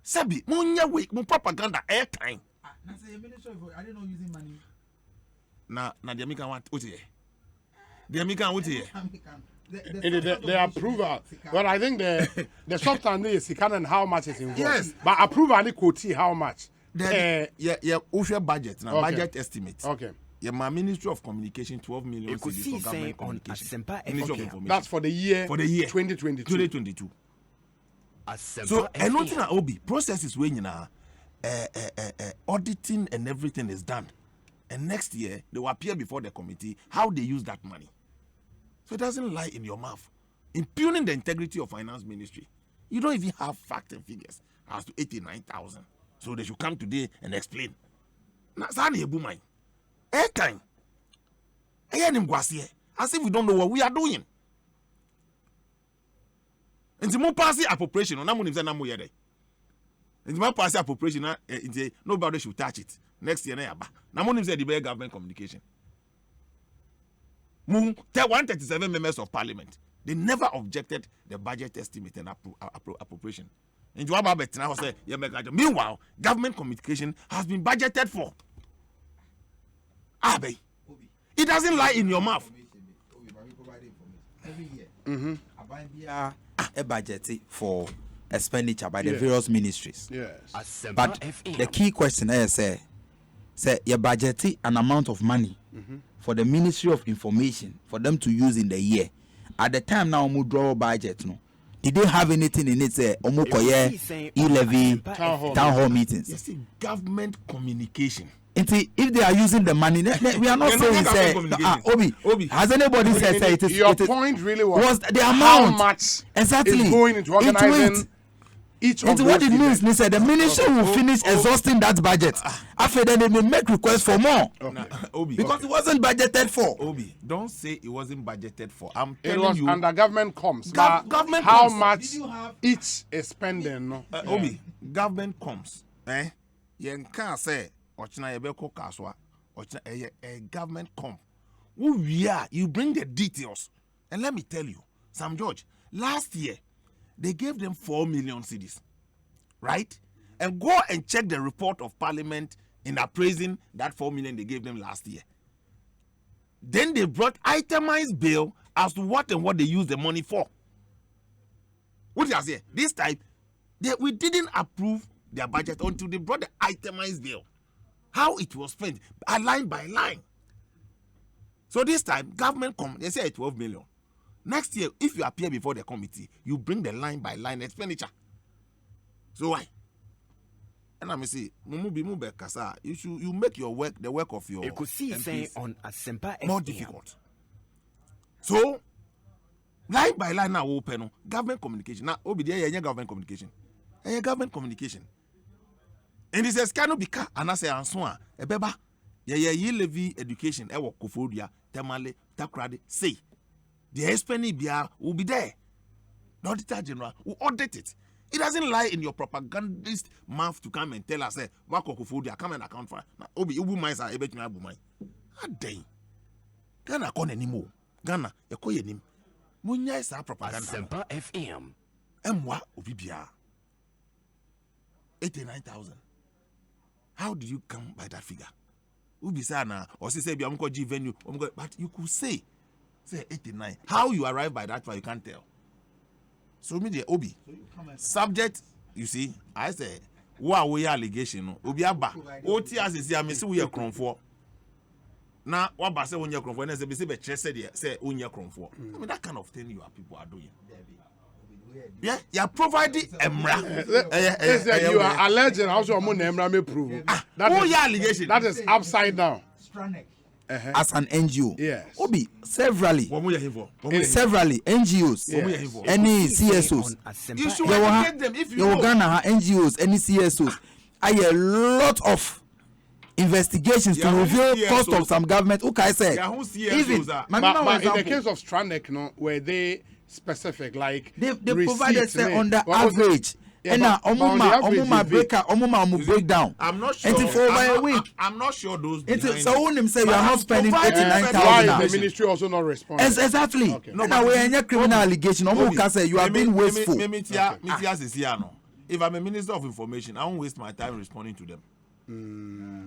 Sabi, munya week, mu propaganda airtime. Now say Ministry of I don't know using money. Na the American want what here? The American what here? The approval. Well, I think the substance is and how much is involved. Yes. But approval and quote how much. Official budget now, Okay. budget estimate. Okay. My Ministry of Communication 12 million cedis for government on communication. Asempa Ministry of FM. Information. That's for the year 2022. 2022. Asempa So and FM. nothing na obi process is when auditing and everything is done. And next year they will appear before the committee how they use that money. So it doesn't lie in your mouth. Impugning the integrity of finance ministry. You don't even have facts and figures as to 89,000. So they should come today and explain. Now, time. As if we don't know what we are doing. And the more pass appropriation, no one is a namu yede. And the more pass appropriation, nobody should touch it. Next year, na one is the government communication. 137 members of parliament, they never objected the budget estimate and appropriation. Meanwhile, government communication has been budgeted for. It doesn't lie in your mouth. Every year, a budget for expenditure by the various ministries. Yes. Asempa But FM. the key question is, say you budget an amount of money for the Ministry of Information for them to use in the year. At the time now, we draw budget. No, did they have anything in it? Say, Ekosiisen e-levy, Town hall town hall meetings. You see, government communication. If they are using the money, we are not They're saying not say, communicating. Obi, has anybody said say it is? Your it is- point really was the how amount much exactly is going into organizing each of Into those what it means, events. they said the ministry will finish exhausting that budget. After then, they may make requests for more Obi, because it wasn't budgeted for. Obi, don't say it wasn't budgeted for. I'm It telling was you, under government comes. Government how comes. much Did you have- each is spending? No? Obi, government comes. You can't say, "Ochina yebeko kaswa." Ochina government come. Who we are? You bring the details, and let me tell you, Sam George. Last year, they gave them 4 million cedis, right? And go and check the report of Parliament in appraising that 4 million they gave them last year. Then they brought itemized bill as to what and what they used the money for. What did I say? This time, we didn't approve their budget until they brought the itemized bill. How it was spent, line by line. So this time, government come, they say 12 million. Next year, if you appear before the committee, you bring the line by line expenditure. So why? And I may say, you make your work, the work of your Ekosiisen MPs on Asempa FM. more difficult. So, line by line now open government communication. Now, obi there government communication. Government communication. And this is cannot be car and I say answer a beba. Ye levy education. Ewo kofodia temale takrade say. The expenditure bia will be there. The Auditor General will audit it. It doesn't lie in your propagandist mouth to come and tell us, say, Wakofodia, come and account for it. Now, Obi, Ubu Mines are able to have mine. How dang. Ghana can't anymore. Ghana, you call your name. Munya is our propaganda. Asempa FM. Mwa Obibia. 89,000. How do you come by that figure? Ubi sana, or say, I'm going to venue, but you could say 89. How you arrive by that far, you can't tell. So me the Obi subject, you see, I say, what we allegation no Obi aba. Oti as is here, me see we are kronfo. Now what ba say when you kronfo, na say be say be say unya kronfo. I mean that kind of thing you are people are doing. Yeah, you are providing emra. You are alleging also among emra me prove. That Who your allegation? is upside down. as an NGO. Yes. Obi, severally NGOs. NGOs, any CSOs. You should There were educate them if you know. Ghana NGOs, any CSOs. I a lot of investigations to reveal cost of some government. Okay, I say even But in the case of Stranek, no, were they specific? Like they provided say on the what was it? average. Yeah, And now, but on the average, omuma break down. I'm not sure. Until for over a week. I'm not sure those. Until behind so it. when them say you But are not I'm spending providing 89,000 Why now. is the ministry also not responding? Exactly. Okay. No, but when any criminal allegation, Omo can say you are being wasteful. If I'm a minister of information, I won't waste my time responding to them.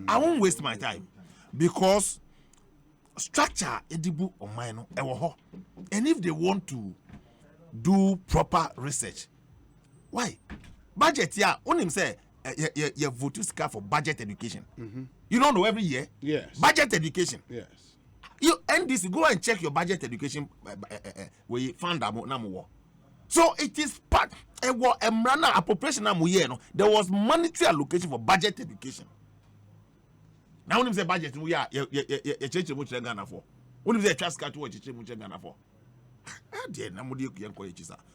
I won't waste my time because structure edibu or minor and if they want to do proper research, why budget? Yeah, on him say you vote for budget education. You don't know every year. Yes. Budget education. Yes. You NDC go and check your budget education where you found that. So it is part appropriation no. There was monetary allocation for budget education. Now when you say budget, we are change much Ghana for. When you say trust card to change much Ghana for. Dear,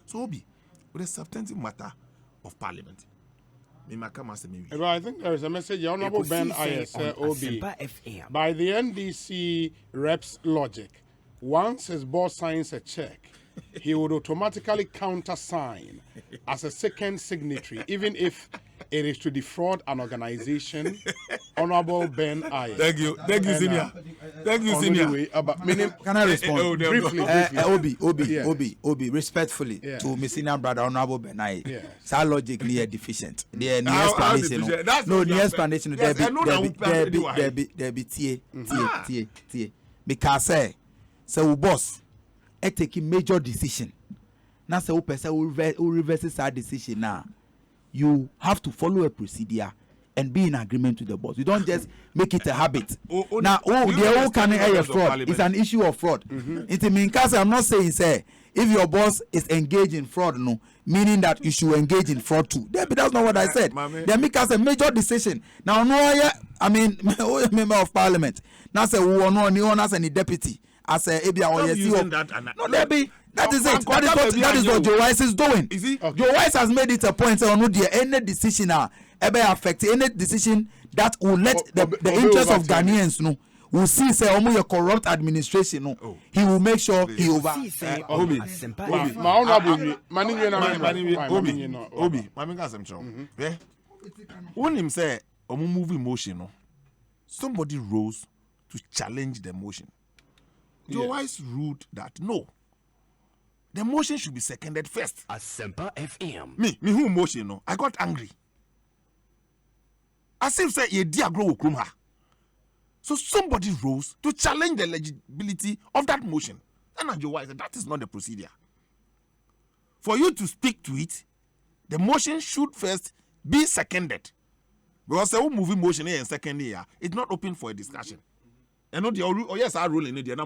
so be with a substantive matter of parliament. Well, I think there is a message, Honorable Ben Ayes, OB. By the NDC reps logic, once his boss signs a check, he would automatically countersign as a second signatory, even if it is to defraud an organization. Honorable Ben Ayes. Thank you, senior. Thank you, senior. Can I respond briefly? Obi, respectfully to my senior brother, Honorable Benai. Yes. So logically deficient. The new How explanation. deficient? That's No, not new your explanation. Yes, I know that There be tie. Because say we boss, I take a major decision. Now say we person who reverses that decision now. You have to follow a procedure and be in agreement with the boss. You don't just make it a habit. The whole can a fraud. It's an issue of fraud. It means I'm not saying say if your boss is engaged in fraud, no, meaning that you should engage in fraud too. That's not what I said. They make us a major decision. Now member of parliament. Now say we are no as any deputy. As a CEO. That is it. That is what Joe Wise is doing. Is he? Okay. Joe Wise has made it a point. So any decision ever affect any decision that will let the interest of Ghanaians know. Will see say your corrupt administration. No, he will make sure he over. Obi, when him say move emotion, somebody rose to challenge the motion. Joe Wise ruled that no. The motion should be seconded first. Asempa FM. Me who motion no. I got angry. As if say ye dear grow krumha. So somebody rose to challenge the legibility of that motion. And Joe Wise said that is not the procedure. For you to speak to it, the motion should first be seconded. Because the moving motion here in second year, it's not open for a discussion. And not the yes, I rule in it, and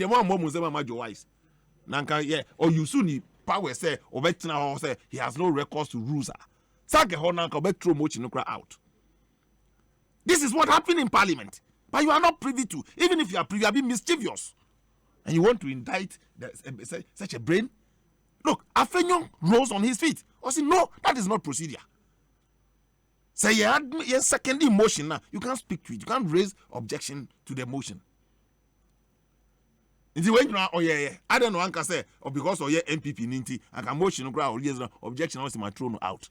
the more Muslim Joe Wise. Nanka, yeah, or you soon power say, or better say he has no recourse to rules. Sake Honanka bet throw motion out. This is what happened in parliament. But you are not privy to, even if you are privy, you are being mischievous. And you want to indict such a brain? Look, Afenyon rose on his feet. I said, no, that is not procedure. Say you had your second motion now. You can't speak to it. You can't raise objection to the motion. When you are, I don't know, Uncle say, or because of your MPP ninty, I can motion or yes, objection also my throne out.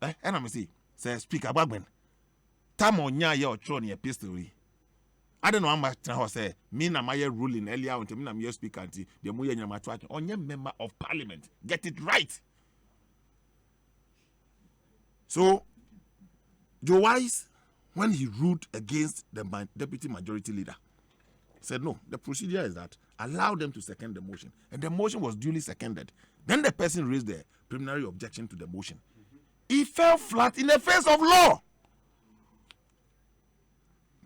And I'm say, Speaker Bagman, Tamo nya your throne your pistol. I don't know how much I say, me na my ruling earlier on to me na my speaker anti the Muya Yamatwat on your member of parliament. Get it right. So Joe Wise, when he ruled against the deputy majority leader, said no, the procedure is that allow them to second the motion, and the motion was duly seconded. Then the person raised the preliminary objection to the motion. He fell flat in the face of law.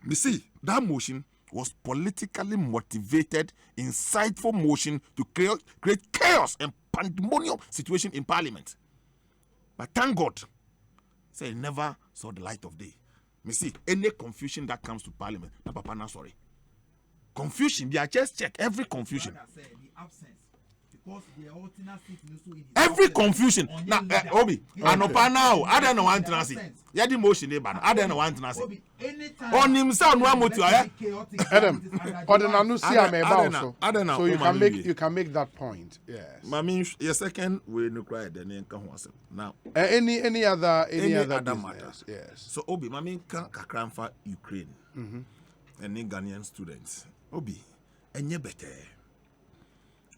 You see, that motion was politically motivated, insightful motion to create chaos and pandemonium situation in parliament. But thank God, say it never saw the light of day. Me see any confusion that comes to parliament. Na papa na sorry. Confusion, they are just check every confusion. Every confusion. Now, Obi, Anopa now, I don't know one transit. Yeah, the motion, I don't know one transit. On himself, no motive. Edem, Odenanusia may also. So you can make that point. Yes. Mami, your second we no cry the name can now. Any other matter. Yes. So Obi, mami can kakran for Ukraine. And Ghanaian students. Obi, enye better.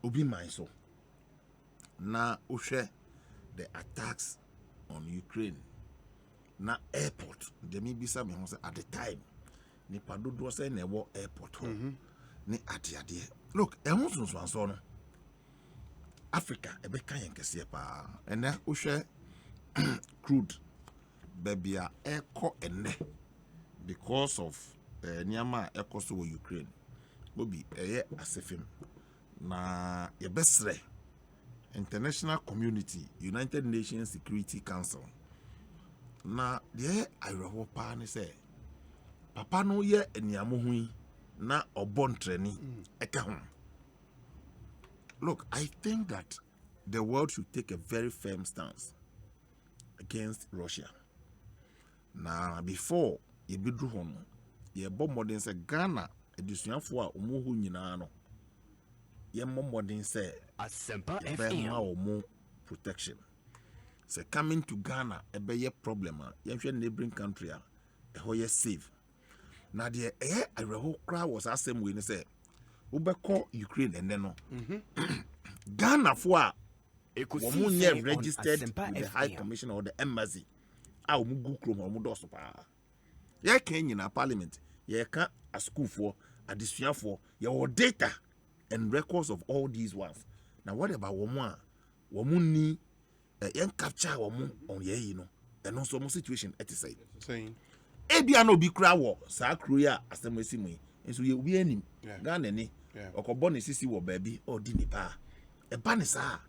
Obi mind so. Na Oshe, the attacks on Ukraine. Na airport. They may be some at the time. Ni padodo say ne wo airport ho. Ni ade. Look, ehun so no. Africa ebe kan yen kese pa. Ene Oshe crude baby a eko ene because of Nyama ekoso wo Ukraine. Obi eye asefim. Na yebesre international community, United Nations Security Council. Na de ayreho pa ne say papa no ye eniamo hui na obon treni eka ho. Look, I think that the world should take a very firm stance against Russia. Na before ye bidru ho no ye bo modern say Ghana edusuafo a omohu nyina no ye modern say Asempa FM FM. protection. So coming to Ghana a be problem a neighboring country a safe. Now the I crowd was the same way they say Ubeko Ukraine and then no Ghana for Ekosiisen registered on Asempa with the High FM. Commission or the embassy. I will go chrome or mudosopa. Ya can in a parliament, ye can a school for a district for your data and records of all these ones. Now what about woman ni yen capture woman on ye you know and also more situation at the side. Saying. Ebia no bi kra wo sa kroya asemasi mu enso ye obi anim Ghana ni okobo ne sisi wo baabi o di nipa e ba ne sa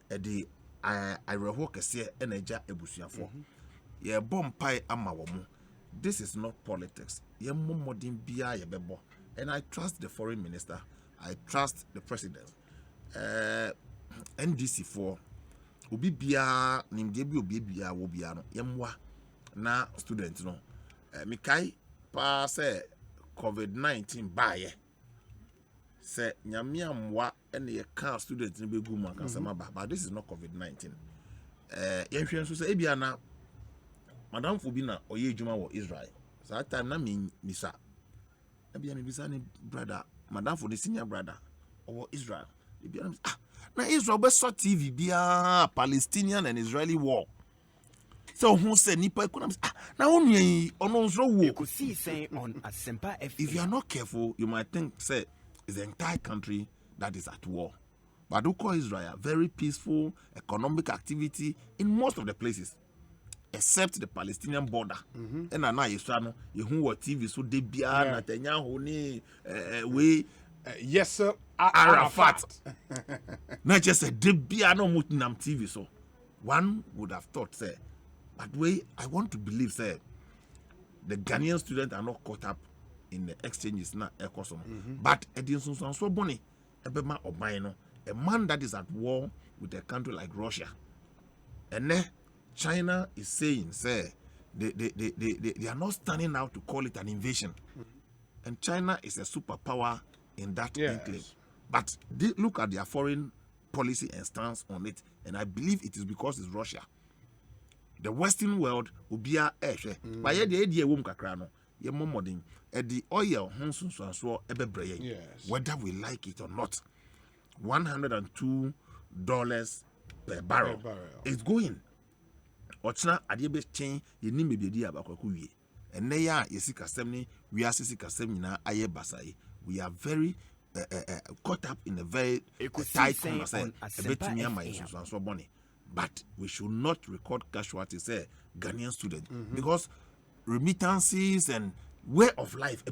e di ayreho kese enaja ebusuafo ye bompai ama wo mu. This is not politics. Ye modern bia ye bebo, and I trust the foreign minister, I trust the president. NDC for obi bia nimde bi obi bia wo bia no yemwa na student no mikai pa say COVID-19 baye say nyame amwa ene ye ka student no begu mu aka sama ba, but this is not COVID-19. Ye hwe so say e bia na madam fo bi na oye adwuma wo Israel so that time na me misa e bia me bisa ni brother madam fo the senior brother or Israel e bia na Israel be so TV bia Palestinian and Israeli war. So who said nipa kuna na onu ono nso wo. Ekosiisen on Asempa FM. If you are not careful, you might think say it's the entire country that is at war. But who call Israel very peaceful economic activity in most of the places, except the Palestinian border. And now Israel no you who what TV so de bia Netanyahu ni we Yes, sir. Arafat. Not just a debia no mutinam TV so. One would have thought, say, but way I want to believe, say, the Ghanaian students are not caught up in the exchanges na Ekosiisen. But Edinson so bonny, Ebema Obaino, a man that is at war with a country like Russia. And then China is saying, say, they are not standing out to call it an invasion. And China is a superpower in that enclave. But look at their foreign policy and stance on it, and I believe it is because it's Russia. The Western world will be a but yet the idea won't kakrano. Ye modern at the oil Honsun so ebebreye. Whether we like it or not, $102 per barrel. It's going. Ochna adiebe chain ye ni mebedi abakokuwie. And neya yesika semni we are sisika semina aye basai. We are very caught up in a very tight conversation. But we should not record casualties, Ghanaian students, because remittances and way of life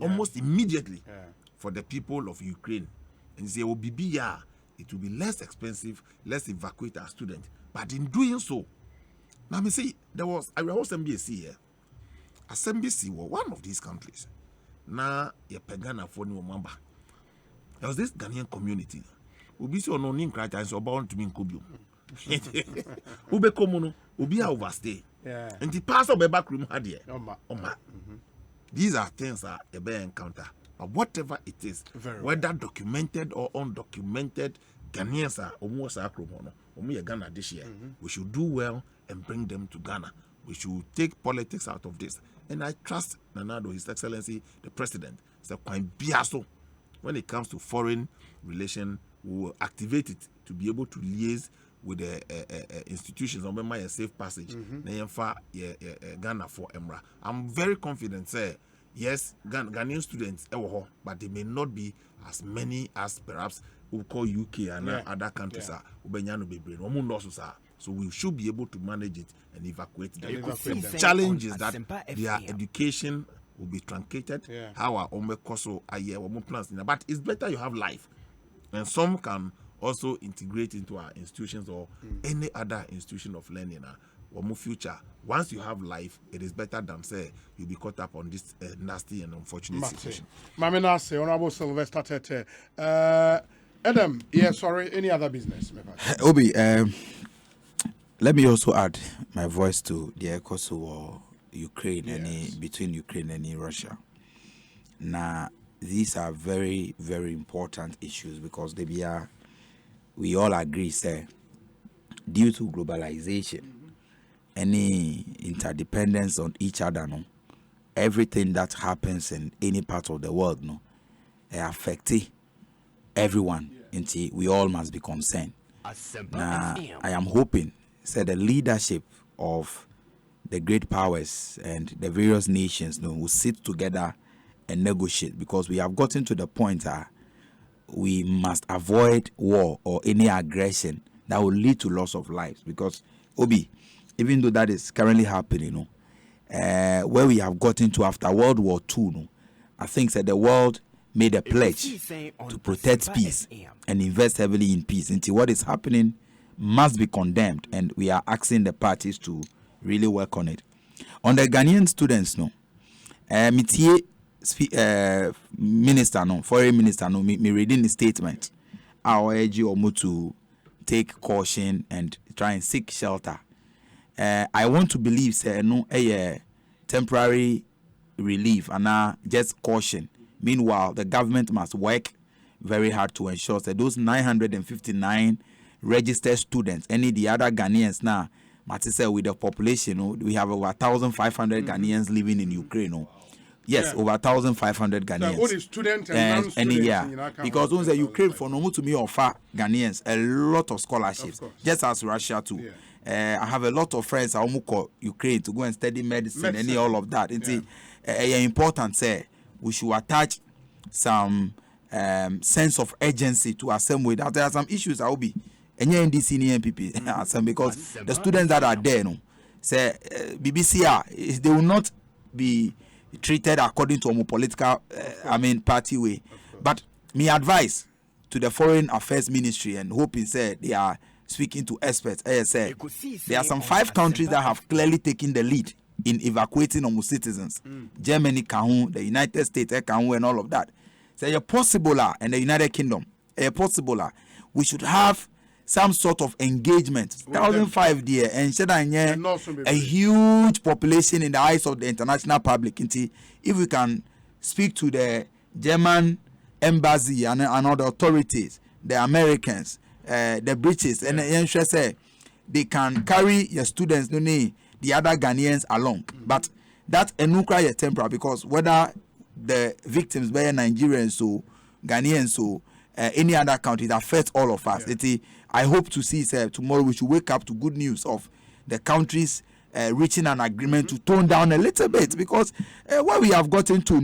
almost immediately for the people of Ukraine. And they will be it will be less expensive, let's evacuate our students. But in doing so, now me see there was I was MBC here. Asempa was one of these countries. Now, you Pagana for new member. There was this Ghanaian community. Ubi so no ning criteria so bound to be in Kubium. Ube komono, ubi a overstay. Yeah. And the pastor be back room had here. Oma. These are things that a bear encounter. But whatever it is, Very whether documented or undocumented, Ghanaians are almost a chromono. Ghana this year. We should do well and bring them to Ghana. We should take politics out of this. And I trust Nanado, His Excellency, the President, Sir Kwame Biaso, when it comes to foreign relations, we will activate it to be able to liaise with the institutions on my safe passage. Ghana for Emra. I'm very confident, sir. Yes, Ghanaian students, but they may not be as many as perhaps we call UK and other countries are. So we should be able to manage it and evacuate them. The challenge is that their education will be truncated. How our own coso plans, but it's better you have life, and some can also integrate into our institutions or any other institution of learning. Or more future. Once you have life, it is better than say you'll be caught up on this nasty and unfortunate situation. Mamina say, Honorable Sylvester Tetteh. Edem, sorry, any other business? Obi, let me also add my voice to the Ekosiisen war, Ukraine, between Ukraine and Russia. Now, these are very, very important issues because we all agree, say, due to globalization, any interdependence on each other, no, everything that happens in any part of the world, no, it affects everyone. Until we all must be concerned. Now, I am hoping, the leadership of the great powers and the various nations, no, will sit together and negotiate, because we have gotten to the point that we must avoid war or any aggression that will lead to loss of lives. Because Obi, even though that is currently happening, where we have gotten to after World War II, I think that the world made a pledge to protect peace and invest heavily in peace. Until what is happening must be condemned, and we are asking the parties to really work on it. On the Ghanaian students, minister, foreign minister, me reading the statement. I urge you to take caution and try and seek shelter. I want to believe, temporary relief and just caution. Meanwhile, the government must work very hard to ensure that those 959 registered students, any the other Ghanaians now, with the population, we have over 1,500 Ghanaians living in Ukraine. Yes, over 1,500 Ghanaians. So, students and non-students, because once the Ukraine for no to me offer Ghanaians a lot of scholarships, just as Russia too. I have a lot of friends I almost call Ukraine to go and study medicine and all of that. It's important, say, we should attach some sense of urgency to assemble that. There are some issues that will be NDC and NPP because the students that are there, say BBC, they will not be treated according to a political, party way. But my advice to the Foreign Affairs Ministry and hoping say they are speaking to experts. There are some 5 countries that have clearly taken the lead in evacuating almost citizens. Germany, the United States, and all of that. So possible, and the United Kingdom, possible. We should have some sort of engagement. 2005 there, and a huge population in the eyes of the international public. If we can speak to the German embassy and other authorities, the Americans, the British, and they can carry your students, the other Ghanaians along. But that enukra temporary, because whether the victims were Nigerians or Ghanaians or any other country, that affects all of us. I hope to see tomorrow we should wake up to good news of the countries reaching an agreement to tone down a little bit, because what we have gotten to,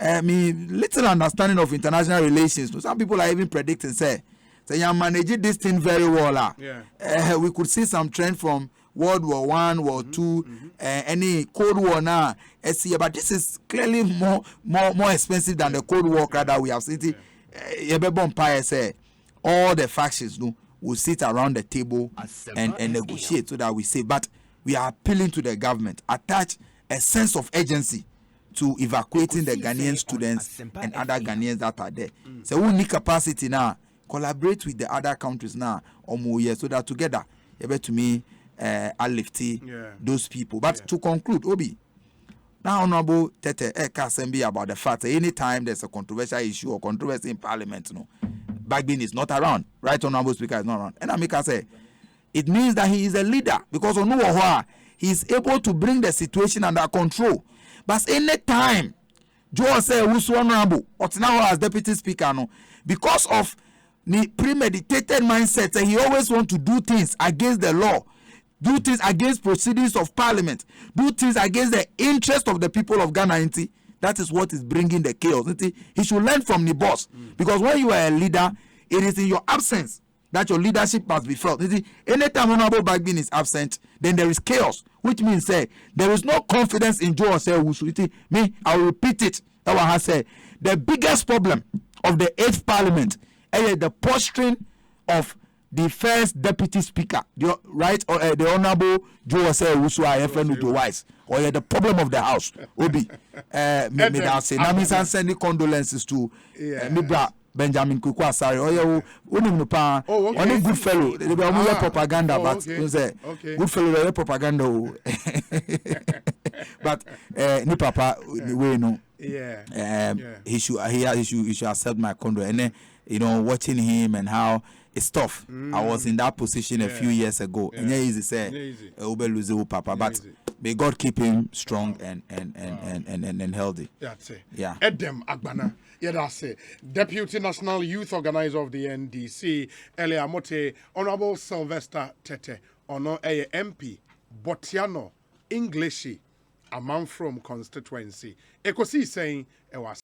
little understanding of international relations. Some people are even predicting, say you manage this thing very well. We could see some trend from World War I, War II, any Cold War now. But this is clearly more expensive than the Cold War that we have seen. All the factions will sit around the table and negotiate so that we say, but we are appealing to the government, attach a sense of urgency to evacuating the Ghanaian Ekosiisen students on and Asempa other FM. Ghanaians that are there. So we need capacity now, collaborate with the other countries now, so that together, you better to me, lifty those people. But to conclude, Obi, now Honorable Tetteh Asempa about the fact that anytime there's a controversial issue or controversy in Parliament, Bagbin is not around, right? Honorable Speaker is not around, and I make her say, it means that he is a leader because he is able to bring the situation under control. But any time Joe say who's honorable or now as deputy speaker, because of the premeditated mindset, he always want to do things against the law, do things against proceedings of parliament, do things against the interest of the people of Ghana. That is what is bringing the chaos. He should learn from the boss, because when you are a leader, it is in your absence that your leadership must be felt. Anytime Honorable Bagbin is absent, then there is chaos, which means there is no confidence in Joe Osei. Me, I will repeat it. That what I say. The biggest problem of the 8th Parliament is the posturing of the first deputy speaker, the Honorable Joe Osei Wise, or the problem of the House. Obi, may I say, I'm sending condolences to Mibra Benjamin Kuku Asari. Only good fellow. They be propaganda, but good fellow propaganda. But ni papa we know. He should accept my condo. And watching him and how it's tough. I was in that position a few years ago. And easy say lose papa, but may God keep him strong and healthy. That's it. Yeah. Edem Agbana. Yeah, that's it. Deputy National Youth Organizer of the NDC, Elia Mote, Honorable Sylvester Tetteh, MP, Botiano, Englishy, a man from constituency. Ekosiisen,